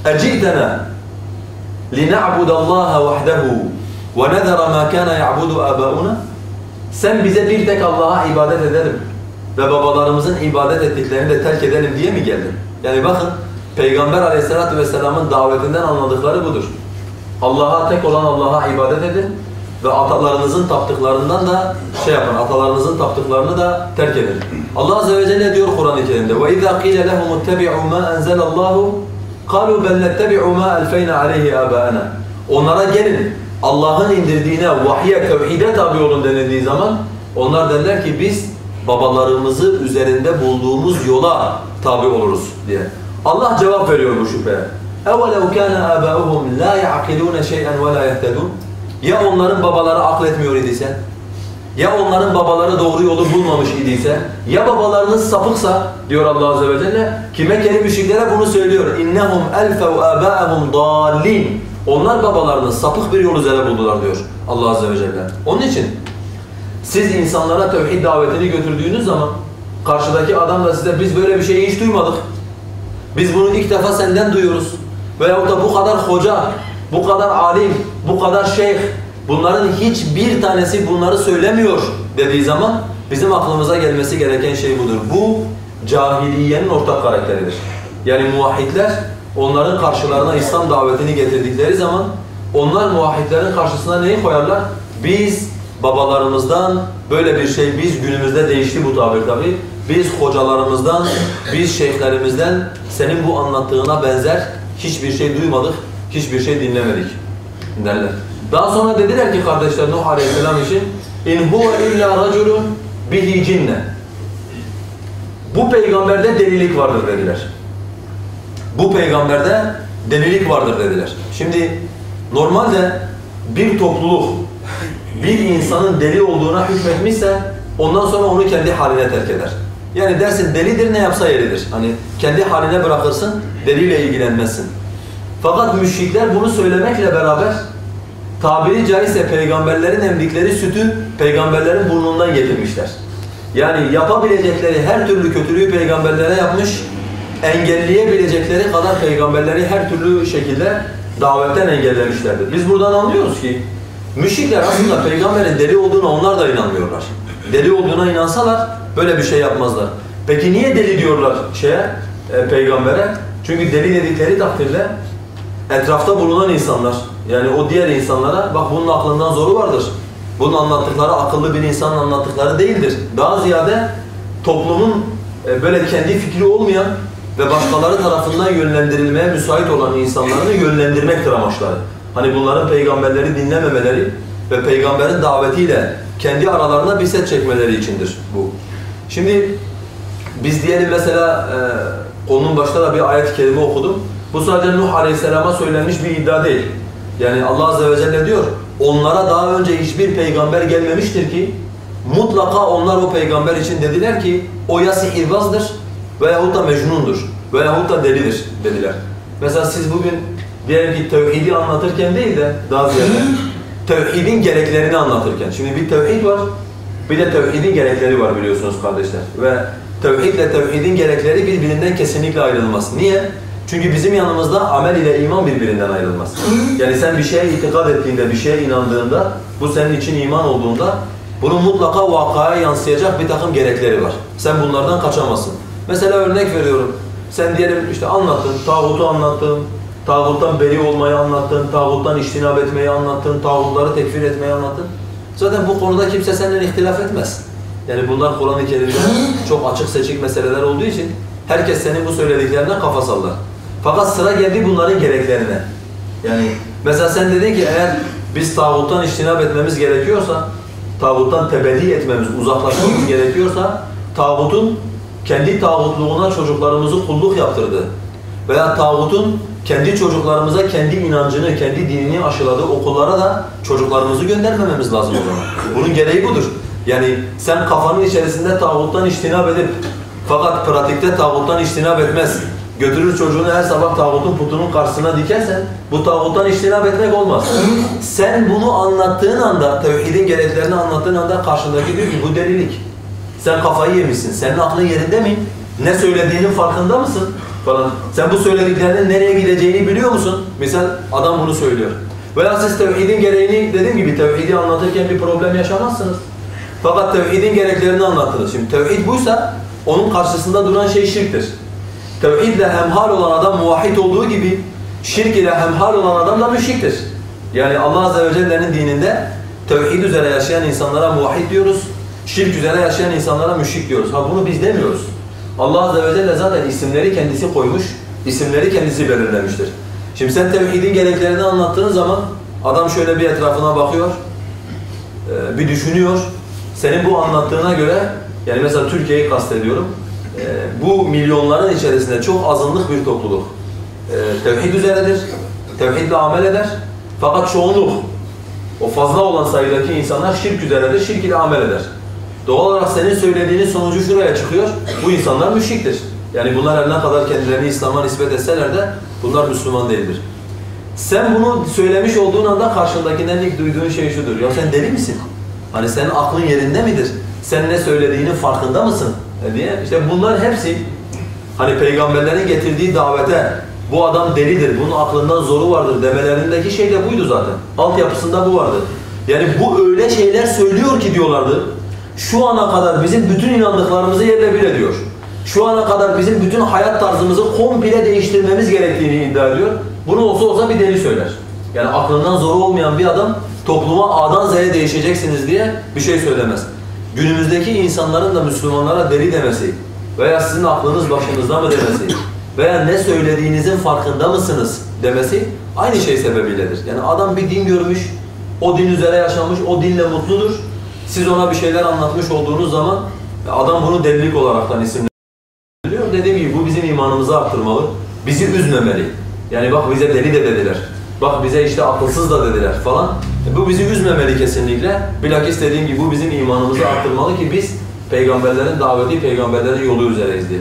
اَجِئْتَنَا لِنَعْبُدَ اللّٰهَ وَحْدَهُ وَنَذَرَ مَا كَانَ يَعْبُدُ آبَاؤُنَا Sen bize bir tek Allah'a ibadet edelim ve babalarımızın ibadet ettiklerini de terk edelim diye mi geldin? Yani bakın Peygamber Aleyhisselatü Vesselam'ın davetinden anladıkları budur. Allah'a tek olan Allah'a ibadet edin ve atalarınızın taptıklarından da yapın, atalarınızın taptıklarını da terk edin. Allah Azze ve Celle diyor Kur'an-ı Kerim'de وَاِذَا قِيلَ لَهُمُ اتَّبِعُوا مَا أَنْزَلَ اللّٰهُ قَالُوا بَلْ نَتَّبِعُ مَا أَلْفَيْنَا عَلَيْهِ آبَاءَنَا Onlara gelin, Allah'ın indirdiğine, vahye, tevhide tabi olun denildiği zaman onlar derler ki biz babalarımızı üzerinde bulduğumuz yola tabi oluruz diye. Allah cevap veriyor bu şüpheye. اَوَلَوْ كَانَ آبَاؤُهُمْ لَا يَعْقِلُونَ شَيْئًا وَلَا يَهْتَدُونَ Ya onların babaları akletmiyor idiyse, ya onların babaları doğru yolu bulmamış idiyse, ya babalarınız sapıksa diyor Allah Azze ve Celle ki Mekkeli müşriklere bunu söylüyor. اِنَّهُمْ أَلْفَوْا آبَاءَهُمْ ضَالِّينَ Onlar babalarını sapık bir yol üzere buldular diyor Allah Azze ve Celle. Onun için siz insanlara tevhid davetini götürdüğünüz zaman karşıdaki adam da size biz böyle bir şeyi hiç duymadık. Biz bunu ilk defa senden duyuyoruz. Veyahut da bu kadar hoca, bu kadar alim, bu kadar şeyh, bunların hiçbir tanesi bunları söylemiyor dediği zaman bizim aklımıza gelmesi gereken şey budur. Bu cahiliyenin ortak karakteridir. Yani muvahhidler onların karşılarına İslam davetini getirdikleri zaman onlar muvahhidlerin karşısına neyi koyarlar? Biz babalarımızdan böyle bir şey, biz günümüzde değişti bu tabir tabi. Biz hocalarımızdan, biz şeyhlerimizden senin bu anlattığına benzer hiçbir şey duymadık, hiçbir şey dinlemedik derler. Daha sonra dediler ki kardeşler Nuh Aleyhisselam için اِنْ هُوَ اِلَّا رَجُلٌ بِهِ cinne. Bu peygamberde delilik vardır dediler. Bu peygamberde delilik vardır dediler. Şimdi normalde bir topluluk bir insanın deli olduğuna hükmetmişse ondan sonra onu kendi haline terk eder. Yani dersin delidir ne yapsa yeridir. Hani kendi haline bırakırsın, deliyle ilgilenmezsin. Fakat müşrikler bunu söylemekle beraber tabiri caizse peygamberlerin emdikleri sütü peygamberlerin burnundan getirmişler. Yani yapabilecekleri her türlü kötülüğü peygamberlere yapmış, engelleyebilecekleri kadar peygamberleri her türlü şekilde davetten engellemişlerdir. Biz buradan anlıyoruz ki müşrikler aslında peygamberin deli olduğuna onlar da inanmıyorlar. Deli olduğuna inansalar böyle bir şey yapmazlar. Peki niye deli diyorlar peygambere? Çünkü deli dedikleri takdirde etrafta bulunan insanlar, yani o diğer insanlara bak bunun aklından zoru vardır. Bunun anlattıkları akıllı bir insanın anlattıkları değildir. Daha ziyade toplumun böyle kendi fikri olmayan ve başkaları tarafından yönlendirilmeye müsait olan insanlarını yönlendirmektir amaçları. Hani bunların peygamberleri dinlememeleri ve peygamberin davetiyle kendi aralarına bir set çekmeleri içindir bu. Şimdi biz diyelim mesela konunun başında da bir ayet-i kerime okudum. Bu sadece Nuh Aleyhisselam'a söylenmiş bir iddia değil. Yani Allah Azze ve Celle diyor, onlara daha önce hiçbir peygamber gelmemiştir ki mutlaka onlar o peygamber için dediler ki o ya sihirbazdır veyahut da mecnundur veyahut da delidir dediler. Mesela siz bugün diyelim ki tevhidi anlatırken değil de daha ziyade tevhidin gereklerini anlatırken. Şimdi bir tevhid var, bir de tevhidin gerekleri var biliyorsunuz kardeşler. Ve tevhidle tevhidin gerekleri birbirinden kesinlikle ayrılmaz. Niye? Çünkü bizim yanımızda amel ile iman birbirinden ayrılmaz. Yani sen bir şeye itikad ettiğinde, bir şeye inandığında, bu senin için iman olduğunda bunun mutlaka vakaya yansıyacak bir takım gerekleri var. Sen bunlardan kaçamazsın. Mesela örnek veriyorum. Sen diyelim işte anlattın, tağutu anlattın, tağuttan beri olmayı anlattın, tağuttan içtinab etmeyi anlattın, tağutları tekfir etmeyi anlattın. Zaten bu konuda kimse seninle ihtilaf etmez. Yani bunlar Kur'an-ı Kerim'de çok açık seçik meseleler olduğu için herkes senin bu söylediklerinden kafa sallar. Fakat sıra geldi bunların gereklerine. Yani mesela sen dedin ki eğer biz tağuttan içtinab etmemiz gerekiyorsa, tağuttan tebeddi etmemiz, uzaklaşmamız gerekiyorsa, tağutun kendi tağutluğuna çocuklarımızı kulluk yaptırdı veya tağutun kendi çocuklarımıza kendi inancını, kendi dinini aşıladığı okullara da çocuklarımızı göndermememiz lazım o zaman. Bunun gereği budur. Yani sen kafanın içerisinde tağuttan içtinab edip fakat pratikte tağuttan içtinab etmez, götürür çocuğunu her sabah tağutun putunun karşısına dikersen bu tağuttan içtinab etmek olmaz. Sen bunu anlattığın anda, tevhidin gereklerini anlattığın anda karşındaki diyor ki bu delilik. Sen kafayı yemişsin, senin aklın yerinde mi? Ne söylediğinin farkında mısın? Falan. Sen bu söylediklerinin nereye gideceğini biliyor musun? Misal adam bunu söylüyor. Veya siz tevhidin gereğini dediğim gibi tevhidi anlatırken bir problem yaşamazsınız. Fakat tevhidin gereklerini anlattınız. Şimdi tevhid buysa onun karşısında duran şey şirktir. Tevhidle hemhal olan adam muvahhid olduğu gibi şirk ile hemhal olan adam da müşriktir. Yani Allah Azze ve Celle'nin dininde tevhid üzere yaşayan insanlara muvahhid diyoruz. Şirk üzere yaşayan insanlara müşrik diyoruz. Ha bunu biz demiyoruz. Allah Azze ve Celle zaten isimleri kendisi koymuş, isimleri kendisi belirlemiştir. Şimdi sen tevhidin gereklerini anlattığın zaman adam şöyle bir etrafına bakıyor, bir düşünüyor. Senin bu anlattığına göre, yani mesela Türkiye'yi kastediyorum, bu milyonların içerisinde çok azınlık bir topluluk tevhid üzeredir, tevhidle amel eder. Fakat çoğunluk, o fazla olan sayıdaki insanlar şirk üzeredir, şirk ile amel eder. Doğal olarak senin söylediğinin sonucu şuraya çıkıyor, bu insanlar müşriktir. Yani bunlar her ne kadar kendilerini İslam'a nispet etseler de bunlar Müslüman değildir. Sen bunu söylemiş olduğun anda karşındakinden ilk duyduğun şey şudur, ya sen deli misin? Hani senin aklın yerinde midir? Sen ne söylediğinin farkında mısın? Diye. İşte bunlar hepsi hani peygamberlerin getirdiği davete bu adam delidir, bunun aklından zoru vardır demelerindeki şey de buydu zaten. Altyapısında bu vardı. Yani bu öyle şeyler söylüyor ki diyorlardı. Şu ana kadar bizim bütün inandıklarımızı yerle bir ediyor. Şu ana kadar bizim bütün hayat tarzımızı komple değiştirmemiz gerektiğini iddia ediyor. Bunu olsa bir deli söyler. Yani aklından zoru olmayan bir adam topluma A'dan Z'ye değişeceksiniz diye bir şey söylemez. Günümüzdeki insanların da Müslümanlara deli demesi veya sizin aklınız başınızda mı demesi veya ne söylediğinizin farkında mısınız demesi aynı şey sebebiyledir. Yani adam bir din görmüş, o din üzere yaşamış, o dinle mutludur. Siz ona bir şeyler anlatmış olduğunuz zaman adam bunu delilik olaraktan isimlendiriyor. Dediğim gibi bu bizim imanımızı arttırmalı, bizi üzmemeli. Yani bak bize deli de dediler, bak bize işte akılsız da dediler falan. Bu bizi üzmemeli kesinlikle. Bilakis dediğim gibi bu bizim imanımızı arttırmalı ki biz peygamberlerin daveti, peygamberlerin yolu üzereyiz diye.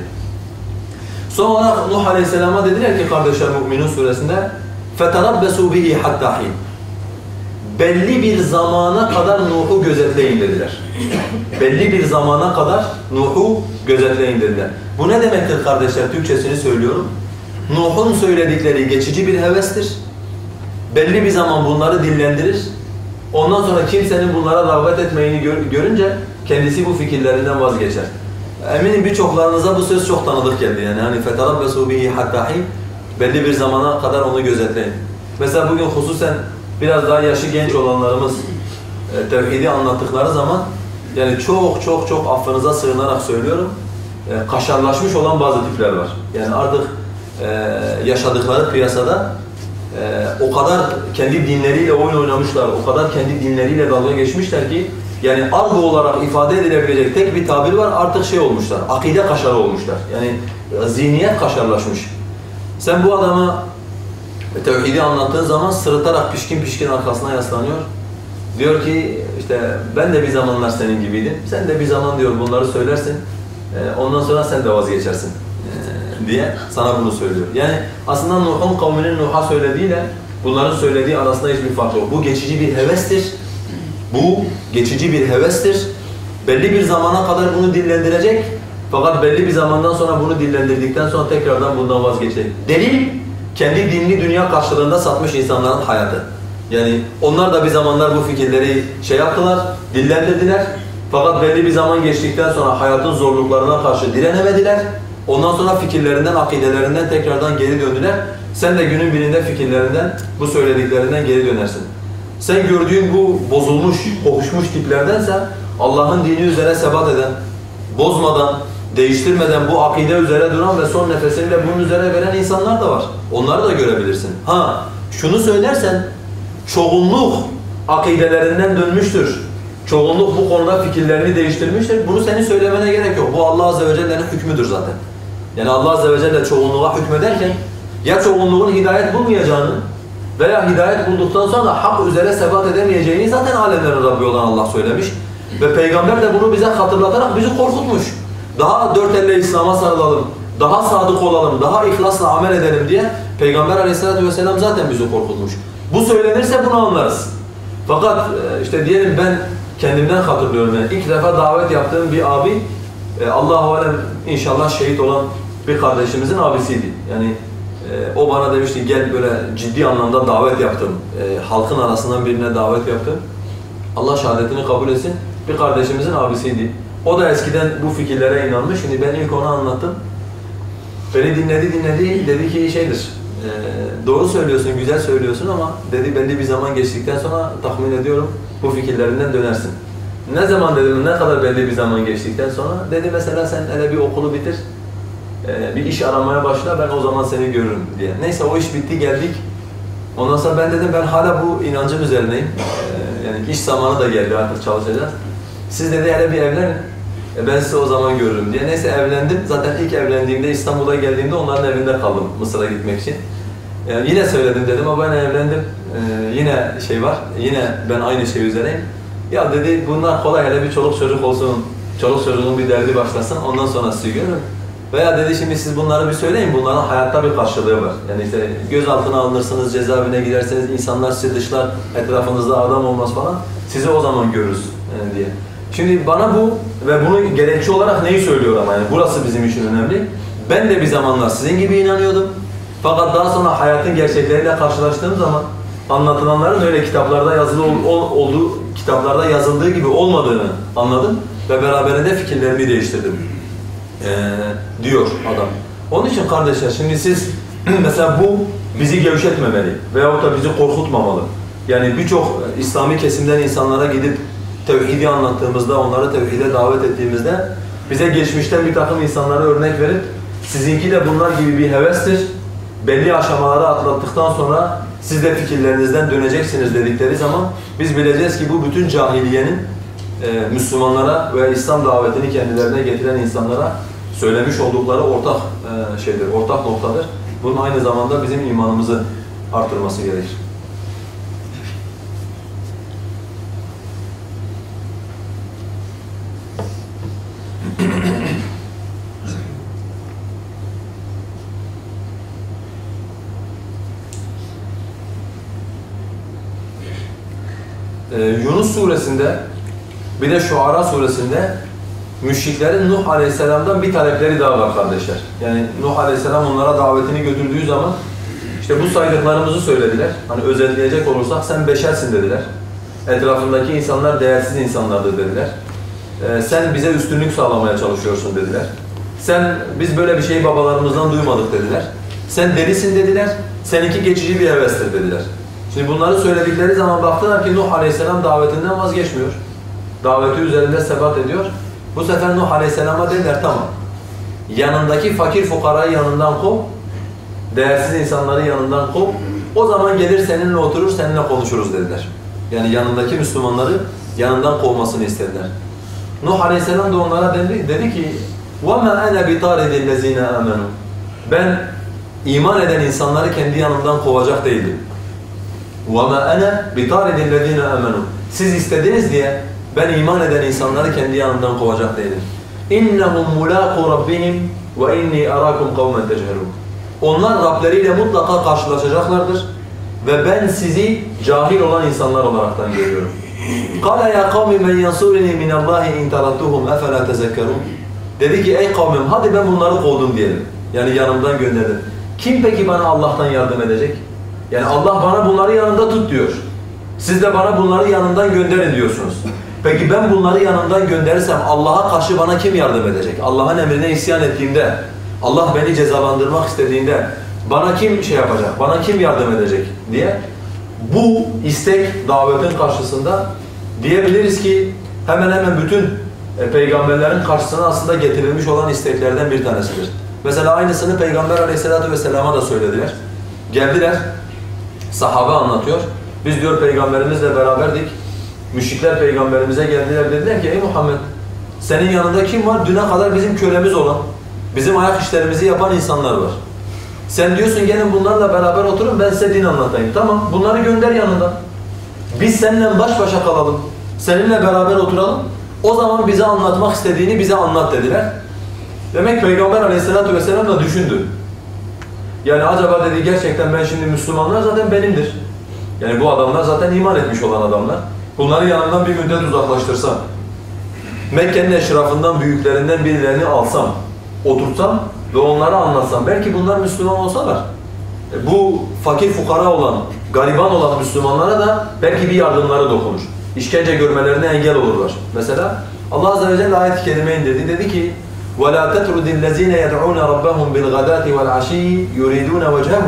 Son olarak Nuh Aleyhisselam'a dediler ki kardeşler Mü'minun suresinde فَتَرَبَّسُوا بِهِ حَتَّى حِينَ belli bir zamana kadar Nuh'u gözetleyin dediler. Belli bir zamana kadar Nuh'u gözetleyin dediler. Bu ne demektir kardeşler? Türkçesini söylüyorum. Nuh'un söyledikleri geçici bir hevestir. Belli bir zaman bunları dillendirir. Ondan sonra kimsenin bunlara rağbet etmeyini görünce kendisi bu fikirlerinden vazgeçer. Eminim birçoklarınıza bu söz çok tanıdık geldi. Yani hani فَتَرَبَّسُوا بِهِ حَتَّى حِينَ belli bir zamana kadar onu gözetleyin. Mesela bugün hususen biraz daha yaşı genç olanlarımız tevhidi anlattıkları zaman yani çok affınıza sığınarak söylüyorum kaşarlaşmış olan bazı tipler var. Yani artık yaşadıkları piyasada o kadar kendi dinleriyle oyun oynamışlar, o kadar kendi dinleriyle dalga geçmişler ki yani argo olarak ifade edilebilecek tek bir tabir var, artık şey olmuşlar, akide kaşarı olmuşlar. Yani zihniyet kaşarlaşmış. Sen bu adama tevhidi anlattığın zaman sırıtarak pişkin pişkin arkasına yaslanıyor. Diyor ki işte ben de bir zamanlar senin gibiydim. Sen de bir zaman diyor bunları söylersin. Ondan sonra sen de vazgeçersin diye sana bunu söylüyor. Yani aslında Nuh'un kavminin Nuh'a söylediğiyle bunların söylediği arasında hiçbir fark yok. Bu geçici bir hevestir. Bu geçici bir hevestir. Belli bir zamana kadar bunu dillendirecek. Fakat belli bir zamandan sonra bunu dillendirdikten sonra tekrardan bundan vazgeçecek. Delil, kendi dinini dünya karşılığında satmış insanların hayatı. Yani onlar da bir zamanlar bu fikirleri şey yaptılar, dillendirdiler. Fakat belli bir zaman geçtikten sonra hayatın zorluklarına karşı direnemediler. Ondan sonra fikirlerinden, akidelerinden tekrardan geri döndüler. Sen de günün birinde fikirlerinden, bu söylediklerinden geri dönersin. Sen gördüğün bu bozulmuş, kokuşmuş tiplerdense Allah'ın dini üzere sebat eden, bozmadan, değiştirmeden bu akide üzere duran ve son nefesini de bunun üzere veren insanlar da var. Onları da görebilirsin. Ha, şunu söylersen, çoğunluk akidelerinden dönmüştür. Çoğunluk bu konuda fikirlerini değiştirmiştir. Bunu senin söylemene gerek yok. Bu Allah Azze ve Celle'nin hükmüdür zaten. Yani Allah Azze ve Celle çoğunluğa hükmederken ya çoğunluğun hidayet bulmayacağını veya hidayet bulduktan sonra hak üzere sebat edemeyeceğini zaten alemlerin Rabbi olan Allah söylemiş. Ve Peygamber de bunu bize hatırlatarak bizi korkutmuş. Daha dört elle İslam'a sarılalım, daha sadık olalım, daha ihlasla amel edelim diye Peygamber Aleyhisselatü Vesselam zaten bizi korkutmuş. Bu söylenirse bunu anlarız. Fakat işte diyelim ben kendimden hatırlıyorum. Yani ilk defa davet yaptığım bir abi, Allah-u Alem inşallah şehit olan bir kardeşimizin abisiydi. Yani o bana demişti gel böyle ciddi anlamda davet yaptım. Halkın arasından birine davet yaptım. Allah şehadetini kabul etsin. Bir kardeşimizin abisiydi. O da eskiden bu fikirlere inanmış. Şimdi ben ilk ona anlattım. Beni dinledi. Dedi ki şeydir. Doğru söylüyorsun, güzel söylüyorsun ama dedi belli bir zaman geçtikten sonra tahmin ediyorum bu fikirlerinden dönersin. Ne zaman dedim, ne kadar belli bir zaman geçtikten sonra? Dedi mesela sen hele bir okulu bitir, bir iş aramaya başla ben o zaman seni görürüm diye. Neyse o iş bitti geldik. Ondan sonra ben dedim ben hala bu inancım üzerineyim. Yani iş zamanı da geldi artık çalışacağız. Siz dedi hele bir evlenin. Ben sizi o zaman görürüm diye. Neyse evlendim. Zaten ilk evlendiğimde İstanbul'a geldiğimde onların evinde kaldım Mısır'a gitmek için. Yine söyledim dedim ama ben evlendim. Yine şey var. Yine ben aynı şey üzereyim. Ya dedi bunlar kolay hele bir çoluk çocuk olsun. Çoluk çocuğun bir derdi başlasın. Ondan sonra sizi görürüm. Veya dedi şimdi siz bunları bir söyleyin. Bunların hayatta bir karşılığı var. Yani işte gözaltına alınırsınız, cezaevine giderseniz insanlar sizi dışlar, etrafınızda adam olmaz falan. Sizi o zaman görürüz diye. Şimdi bana bu ve bunu gerekçe olarak neyi söylüyor ama yani burası bizim için önemli. Ben de bir zamanlar sizin gibi inanıyordum. Fakat daha sonra hayatın gerçekleriyle karşılaştığım zaman anlatılanların öyle kitaplarda yazılı olduğu, kitaplarda yazıldığı gibi olmadığını anladım ve beraberinde fikirlerimi değiştirdim diyor adam. Onun için kardeşler şimdi siz mesela bu bizi gevşetmemeli veyahut da bizi korkutmamalı. Yani birçok İslami kesimden insanlara gidip tevhidi anlattığımızda, onları tevhide davet ettiğimizde bize geçmişten bir takım insanlara örnek verip sizinki de bunlar gibi bir hevestir. Belli aşamaları atlattıktan sonra siz de fikirlerinizden döneceksiniz dedikleri zaman biz bileceğiz ki bu bütün cahiliyenin Müslümanlara ve İslam davetini kendilerine getiren insanlara söylemiş oldukları ortak şeydir, ortak noktadır. Bunun aynı zamanda bizim imanımızı artırması gerekir. Yunus suresinde bir de Şuara suresinde müşriklerin Nuh Aleyhisselam'dan bir talepleri daha var kardeşler. Yani Nuh Aleyhisselam onlara davetini götürdüğü zaman işte bu saydıklarımızı söylediler. Hani özetleyecek olursak sen beşersin dediler. Etrafındaki insanlar değersiz insanlardır dediler. Sen bize üstünlük sağlamaya çalışıyorsun dediler. Biz böyle bir şeyi babalarımızdan duymadık dediler. Sen delisin dediler. Seninki geçici bir hevestir dediler. Şimdi bunları söyledikleri zaman baktılar ki Nuh Aleyhisselam davetinden vazgeçmiyor. Daveti üzerinde sebat ediyor. Bu sefer Nuh Aleyhisselam'a dediler tamam. Yanındaki fakir fukarayı yanından kov. Değersiz insanları yanından kov. O zaman gelir seninle oturur, seninle konuşuruz dediler. Yani yanındaki Müslümanları yanından kovmasını istediler. Nuh Aleyhisselam da onlara dedi ki وَمَا أَنَا بِطَارِدِ الَّذ۪ينَ آمَنُوا Ben iman eden insanları kendi yanımdan kovacak değildim. وَمَا أَنَا بِطَارِدِ الَّذ۪ينَ آمَنُوا Siz istediniz diye ben iman eden insanları kendi yanımdan kovacak değilim. اِنَّهُمْ مُلَاقُ رَبِّهِمْ وَاِنِّي أَرَاكُمْ قَوْمًا تَجْهَلُونَ Onlar Rableriyle mutlaka karşılaşacaklardır ve ben sizi cahil olan insanlar olaraktan görüyorum. قَالَ يَا قَوْمِ مَنْ يَنْصُرِنِي مِنَ اللّٰهِ اِنْ تَرَدْتُهُمْ اَفَلَا تَذَكَّرُونَ Dedi ki ey kavmim hadi ben bunları kovdum diyelim. Yani yanımdan gönderdim. Kim peki bana Allah'tan yardım edecek? Yani Allah bana bunları yanında tut diyor. Siz de bana bunları yanından gönderin diyorsunuz. Peki ben bunları yanından gönderirsem Allah'a karşı bana kim yardım edecek? Allah'ın emrine isyan ettiğimde, Allah beni cezalandırmak istediğinde bana kim şey yapacak, bana kim yardım edecek diye bu istek davetin karşısında diyebiliriz ki hemen hemen bütün peygamberlerin karşısına aslında getirilmiş olan isteklerden bir tanesidir. Mesela aynısını Peygamber Aleyhisselatü Vesselam'a da söylediler. Geldiler, sahabe anlatıyor. Biz diyor peygamberimizle beraberdik. Müşrikler peygamberimize geldiler dediler ki ey Muhammed senin yanında kim var? Düne kadar bizim kölemiz olan, bizim ayak işlerimizi yapan insanlar var. Sen diyorsun gelin bunlarla beraber oturun ben size din anlatayım. Tamam bunları gönder yanında. Biz seninle baş başa kalalım. Seninle beraber oturalım. O zaman bize anlatmak istediğini bize anlat dediler. Demek Peygamber Aleyhisselatü Vesselam da düşündü. Yani acaba dedi gerçekten ben şimdi Müslümanlar zaten benimdir. Yani bu adamlar zaten iman etmiş olan adamlar. Bunları yanımdan bir müddet uzaklaştırsam, Mekke'nin eşrafından büyüklerinden birilerini alsam, oturtsam ve onlara anlatsam, belki bunlar Müslüman olsalar, bu fakir fukara olan, gariban olan Müslümanlara da belki bir yardımları dokunur. İşkence görmelerine engel olurlar. Mesela Allah Azze ve Celle ayet-i kerime indirdi. Dedi ki وَلَا تَتْرُدِ الَّذ۪ينَ يَدْعُونَ رَبَّهُمْ بِالْغَدَاتِ وَالْعَشِيِّ يُرِيدُونَ وَجْهَهُ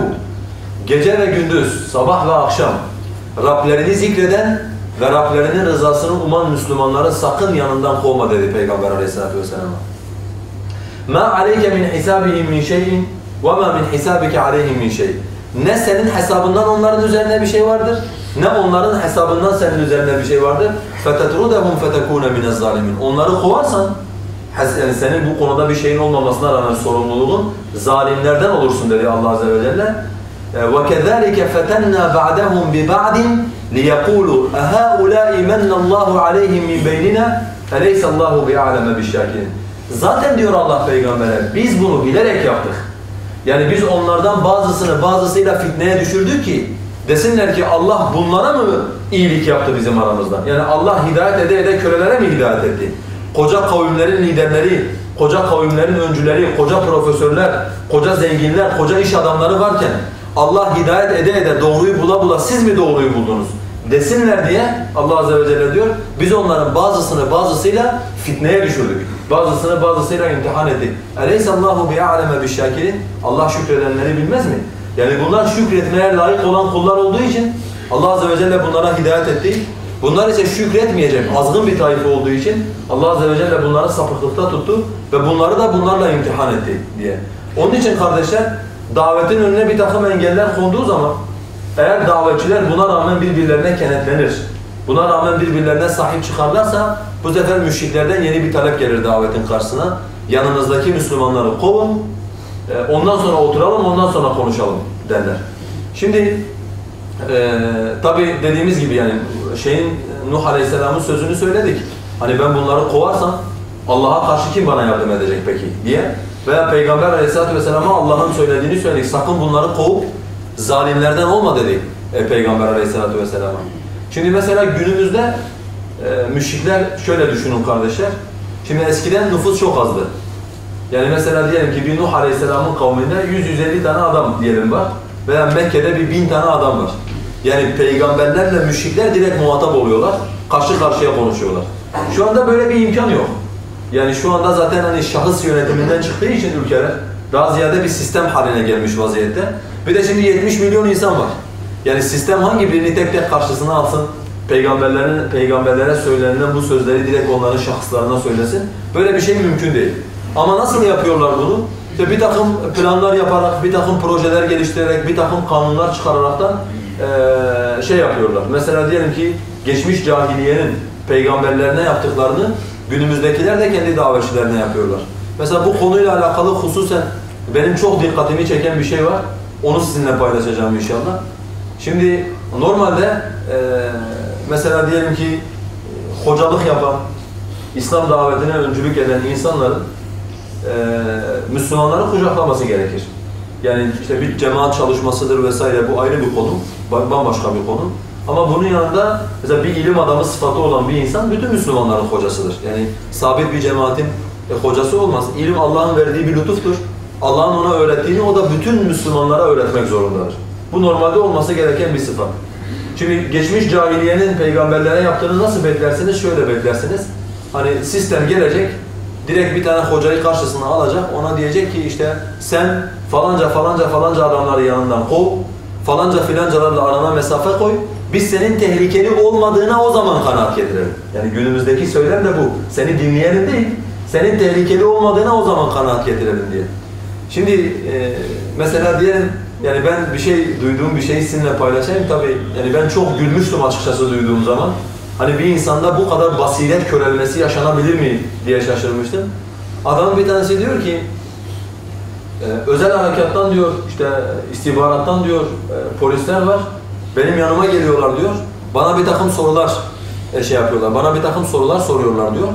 Gece ve gündüz, sabah ve akşam Rablerini zikreden ve Rablerinin rızasını uman Müslümanları sakın yanından kovma dedi Peygamber Aleyhisselatü Vesselam'a. مَا عَلَيْكَ مِنْ حِسَابِهِمْ مِنْ شَيْءٍ وَمَا مِنْ حِسَابِكَ عَلَيْهِمْ مِنْ شَيْءٍ Ne senin hesabından onların üzerine bir şey vardır, ne onların hesabından senin üzerine bir şey vardır. فَتَتْرُدَهُمْ فَتَكُونَ مِنَ الظَّالِمِينَ Onları kovarsan, yani senin bu konuda bir şeyin olmamasına rağmen sorumluluğun zalimlerden olursun dedi Allah Azze ve Celle. وَكَذَٰلِكَ فَتَنَّا بَعْدَهُمْ بِبَعْدٍ لِيَقُولُوا اَهَٰؤُلَٰئِ مَنَّ اللّٰهُ عَلَيْهِمْ مِنْ بَيْنِنَا اَلَيْسَ اللّٰهُ بِعَلَمَ بِالشَّاكِرِينَ Zaten diyor Allah Peygamber'e, biz bunu bilerek yaptık. Yani biz onlardan bazısıyla fitneye düşürdük ki desinler ki Allah bunlara mı iyilik yaptı bizim aramızda? Yani Allah hidayet ede kölelere mi hidayet etti? Koca kavimlerin liderleri, koca kavimlerin öncüleri, koca profesörler, koca zenginler, koca iş adamları varken Allah hidayet ede doğruyu bula siz mi doğruyu buldunuz? Desinler diye Allah Azze ve Celle diyor, biz onların bazısıyla fitneye düşürdük. Bazısıyla imtihan ettik. اَلَيْسَ اللّٰهُ بِيَعْلَمَ بِالشَّاكِرِينَ Allah şükredenleri bilmez mi? Yani bunlar şükretmeye layık olan kullar olduğu için Allah Azze ve Celle bunlara hidayet etti. Bunlar ise şükretmeyecek, azgın bir taife olduğu için Allah Azze ve Celle bunları sapıklıkta tuttu ve bunları da bunlarla imtihan etti diye. Onun için kardeşler, davetin önüne bir takım engeller konduğu zaman eğer davetçiler buna rağmen birbirlerine kenetlenir, buna rağmen birbirlerine sahip çıkarlarsa bu sefer müşriklerden yeni bir talep gelir davetin karşısına. Yanınızdaki Müslümanları kovun, ondan sonra oturalım, ondan sonra konuşalım derler. Şimdi tabi dediğimiz gibi yani Nuh Aleyhisselam'ın sözünü söyledik. Hani ben bunları kovarsam Allah'a karşı kim bana yardım edecek peki diye. Veya Peygamber Aleyhisselatü Vesselam'a Allah'ın söylediğini söyledik. Sakın bunları kovup zalimlerden olma dedi Peygamber Aleyhisselatü Vesselam'a. Şimdi mesela günümüzde müşrikler şöyle düşünün kardeşler. Şimdi eskiden nüfus çok azdı. Yani mesela diyelim ki bir Nuh Aleyhisselam'ın kavminde 100-150 tane adam diyelim var. Veya Mekke'de bir 1000 tane adam var. Yani peygamberlerle müşrikler direkt muhatap oluyorlar. Karşı karşıya konuşuyorlar. Şu anda böyle bir imkan yok. Yani şu anda zaten hani şahıs yönetiminden çıktığı için ülkeler daha ziyade bir sistem haline gelmiş vaziyette. Bir de şimdi 70 milyon insan var. Yani sistem hangi birini tek tek karşısına alsın, peygamberlere söylenilen bu sözleri direkt onların şahıslarına söylesin. Böyle bir şey mümkün değil. Ama nasıl yapıyorlar bunu? İşte bir takım planlar yaparak, bir takım projeler geliştirerek, bir takım kanunlar çıkararaktan şey yapıyorlar. Mesela diyelim ki geçmiş cahiliyenin peygamberlerine yaptıklarını günümüzdekiler de kendi davetçilerine yapıyorlar. Mesela bu konuyla alakalı hususen benim çok dikkatimi çeken bir şey var. Onu sizinle paylaşacağım inşallah. Şimdi normalde mesela diyelim ki hocalık yapan, İslam davetine öncülük eden insanların Müslümanları kucaklaması gerekir. Yani işte bir cemaat çalışmasıdır vesaire, bu ayrı bir konu, bambaşka bir konu. Ama bunun yanında mesela bir ilim adamı sıfatı olan bir insan bütün Müslümanların hocasıdır. Yani sabit bir cemaatin hocası olmaz. İlim Allah'ın verdiği bir lütuftur. Allah'ın ona öğrettiğini o da bütün Müslümanlara öğretmek zorundadır. Bu normalde olması gereken bir sıfat. Şimdi geçmiş cahiliyenin peygamberlere yaptığını nasıl beklersiniz? Şöyle beklersiniz. Hani sistem gelecek, direkt bir tane hocayı karşısına alacak, ona diyecek ki işte sen falanca adamları yanından kov, falanca filancalarla arana mesafe koy, biz senin tehlikeli olmadığına o zaman kanaat getirelim. Yani günümüzdeki söylem de bu. Seni dinleyelim değil, senin tehlikeli olmadığına o zaman kanaat getirelim diye. Şimdi mesela diyelim, yani ben duyduğum bir şeyi sizinle paylaşayım tabii. Yani ben çok gülmüştüm açıkçası duyduğum zaman. Hani bir insanda bu kadar basiret körelmesi yaşanabilir mi diye şaşırmıştım. Adamın bir tanesi diyor ki, özel harekattan diyor, işte istihbarattan diyor, polisler var. Benim yanıma geliyorlar diyor. Bana bir takım sorular yapıyorlar. Bana bir takım sorular soruyorlar diyor.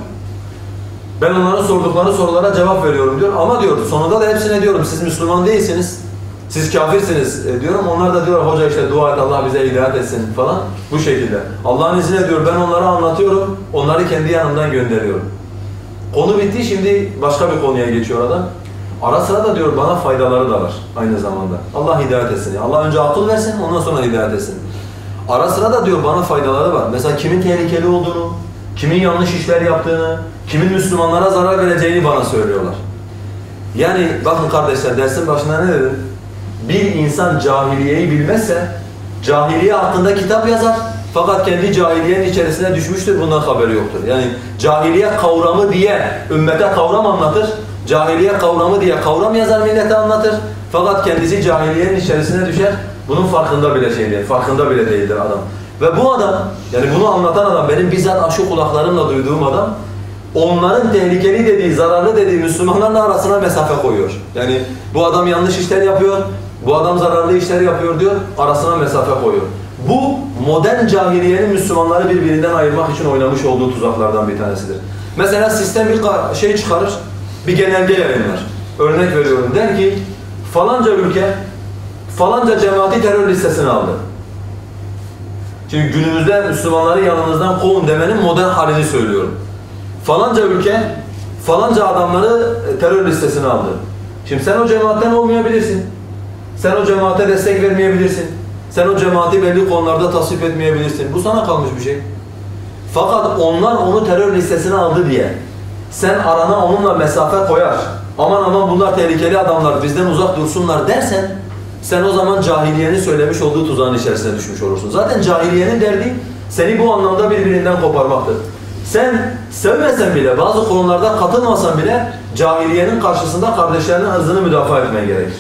Ben onların sordukları sorulara cevap veriyorum diyor. Ama diyor sonunda da hepsine diyorum siz Müslüman değilsiniz. Siz kafirsiniz diyorum. Onlar da diyor hoca işte dua et Allah bize hidayet etsin falan. Bu şekilde. Allah'ın izniyle diyor ben onlara anlatıyorum. Onları kendi yanımdan gönderiyorum. Konu bitti, şimdi başka bir konuya geçiyor adam. Ara sıra da diyor bana faydaları da var aynı zamanda. Allah hidayet etsin. Allah önce akıl versin, ondan sonra hidayet etsin. Ara sıra da diyor bana faydaları var. Mesela kimin tehlikeli olduğunu, kimin yanlış işler yaptığını, kimin Müslümanlara zarar vereceğini bana söylüyorlar. Yani bakın kardeşler, dersin başında ne dedim? Bir insan cahiliyeyi bilmezse, cahiliye hakkında kitap yazar fakat kendi cahiliyenin içerisine düşmüştür, bundan haberi yoktur. Yani cahiliye kavramı diye ümmete kavram anlatır, cahiliye kavramı diye kavram yazar, millete anlatır fakat kendisi cahiliyenin içerisine düşer, bunun farkında bile değildir adam. Ve bu adam, yani bunu anlatan adam, benim bizzat aşı kulaklarımla duyduğum adam, onların tehlikeli dediği, zararlı dediği Müslümanlarla arasına mesafe koyuyor. Yani bu adam yanlış işler yapıyor, bu adam zararlı işler yapıyor diyor, arasına mesafe koyuyor. Bu modern cahiliyenin Müslümanları birbirinden ayırmak için oynamış olduğu tuzaklardan bir tanesidir. Mesela sistem bir şey çıkarır, bir genelge yayınlar. Örnek veriyorum, der ki falanca ülke falanca cemaati terör listesine aldı. Şimdi günümüzde Müslümanları yanınızdan kovun demenin modern halini söylüyorum. Falanca ülke falanca adamları terör listesine aldı. Şimdi sen o cemaatten olmayabilirsin. Sen o cemaate destek vermeyebilirsin. Sen o cemaati belli konularda tasvip etmeyebilirsin. Bu sana kalmış bir şey. Fakat onlar onu terör listesine aldı diye sen arana onunla mesafe koyar, aman bunlar tehlikeli adamlar bizden uzak dursunlar dersen, sen o zaman cahiliyenin söylemiş olduğu tuzağın içerisine düşmüş olursun. Zaten cahiliyenin derdi seni bu anlamda birbirinden koparmaktır. Sen sevmesen bile, bazı konularda katılmasan bile cahiliyenin karşısında kardeşlerinin ırzını müdafaa etmen gerekir.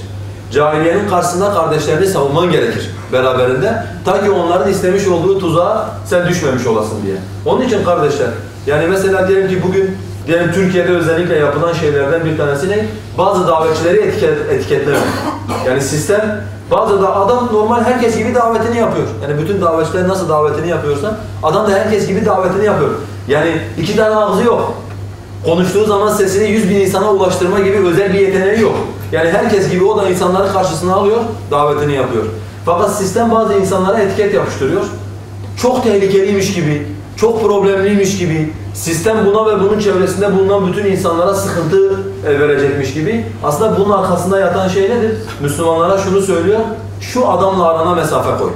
Cahiliyenin karşısında kardeşlerini savunman gerekir beraberinde. Ta ki onların istemiş olduğu tuzağa sen düşmemiş olasın diye. Onun için kardeşler, yani mesela diyelim ki bugün Türkiye'de özellikle yapılan şeylerden bir tanesi ne? Bazı davetçileri etiketlemek. Yani sistem, bazı da adam normal herkes gibi davetini yapıyor. Yani bütün davetçiler nasıl davetini yapıyorsa adam da herkes gibi davetini yapıyor. Yani iki tane ağzı yok. Konuştuğu zaman sesini 100.000 insana ulaştırma gibi özel bir yeteneği yok. Yani herkes gibi o da insanları karşısına alıyor, davetini yapıyor. Fakat sistem bazı insanlara etiket yapıştırıyor. Çok tehlikeliymiş gibi, çok problemliymiş gibi, sistem buna ve bunun çevresinde bulunan bütün insanlara sıkıntı verecekmiş gibi. Aslında bunun arkasında yatan şey nedir? Müslümanlara şunu söylüyor, şu adamla arana mesafe koy.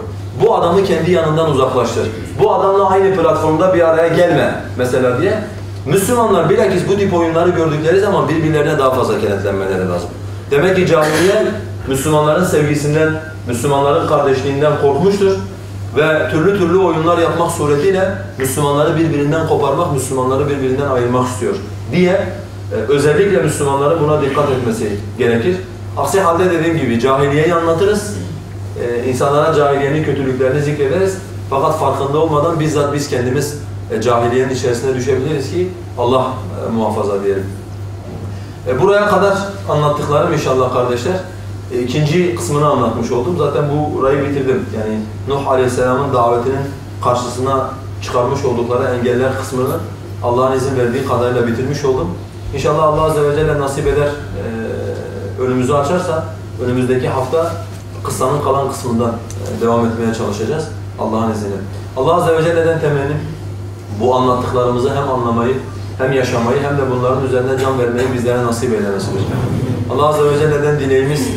Bu adamı kendi yanından uzaklaştır. Bu adamla aynı platformda bir araya gelme mesela diye. Müslümanlar bilakis bu tip oyunları gördükleri zaman birbirlerine daha fazla kenetlenmeleri lazım. Demek ki cahiliye Müslümanların sevgisinden, Müslümanların kardeşliğinden korkmuştur. Ve türlü oyunlar yapmak suretiyle Müslümanları birbirinden koparmak, Müslümanları birbirinden ayırmak istiyor diye Özellikle Müslümanların buna dikkat etmesi gerekir. Aksi halde dediğim gibi cahiliyeyi anlatırız, insanlara cahiliyenin kötülüklerini zikrederiz. Fakat farkında olmadan bizzat biz kendimiz cahiliyenin içerisine düşebiliriz ki Allah muhafaza diyelim. Buraya kadar anlattıklarım inşallah kardeşler. İkinci kısmını anlatmış oldum. Zaten burayı bitirdim. Yani Nuh Aleyhisselam'ın davetinin karşısına çıkarmış oldukları engeller kısmını Allah'ın izin verdiği kadarıyla bitirmiş oldum. İnşallah Allah Azze ve Celle nasip eder, önümüzü açarsa önümüzdeki hafta kıssanın kalan kısmından devam etmeye çalışacağız Allah'ın izniyle. Allah Azze ve Celle'den temennim bu anlattıklarımızı hem anlamayı hem yaşamayı hem de bunların üzerine can vermeyi bizlere nasip eylemesidir. Allah Azze ve Celle'den dileğimiz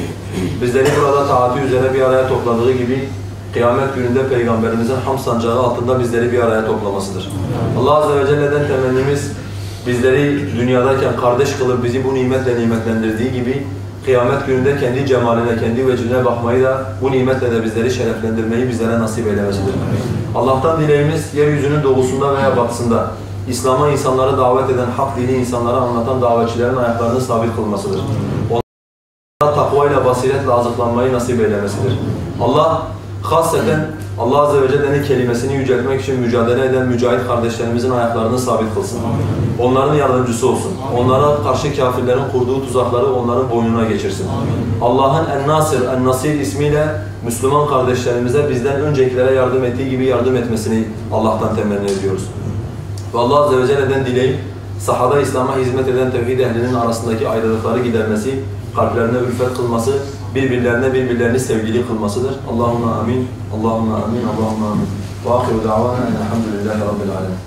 bizleri burada taati üzere bir araya topladığı gibi kıyamet gününde Peygamberimizin ham sancağı altında bizleri bir araya toplamasıdır. Allah Azze ve Celle'den temennimiz bizleri dünyadayken kardeş kılıp bizi bu nimetle nimetlendirdiği gibi kıyamet gününde kendi cemaline, kendi vecihine bakmayı da bu nimetle de bizleri şereflendirmeyi bizlere nasip eylemesidir. Allah'tan dileğimiz yeryüzünün doğusunda veya batısında İslam'a insanları davet eden, hak dini insanlara anlatan davetçilerin ayaklarını sabit kılmasıdır. Onlara takvayla, basiretle azıklanmayı nasip eylemesidir. Allah hasreten Allah Azze ve Celle'nin kelimesini yüceltmek için mücadele eden mücahit kardeşlerimizin ayaklarını sabit kılsın. Onların yardımcısı olsun. Onlara karşı kafirlerin kurduğu tuzakları onların boynuna geçirsin. Allah'ın En-Nasir, En-Nasir ismiyle Müslüman kardeşlerimize bizden öncekilere yardım ettiği gibi yardım etmesini Allah'tan temenni ediyoruz. Ve Allah Azze ve Celle'den dileyip sahada İslam'a hizmet eden tevhid ehlinin arasındaki ayrılıkları gidermesi, kalplerine ülfet kılması, birbirlerini sevgili kılmasıdır. Allahumme amin, Allahumme amin, Allahumme amin. Ve ahiru da'vana elhamdülillahi rabbil alemin.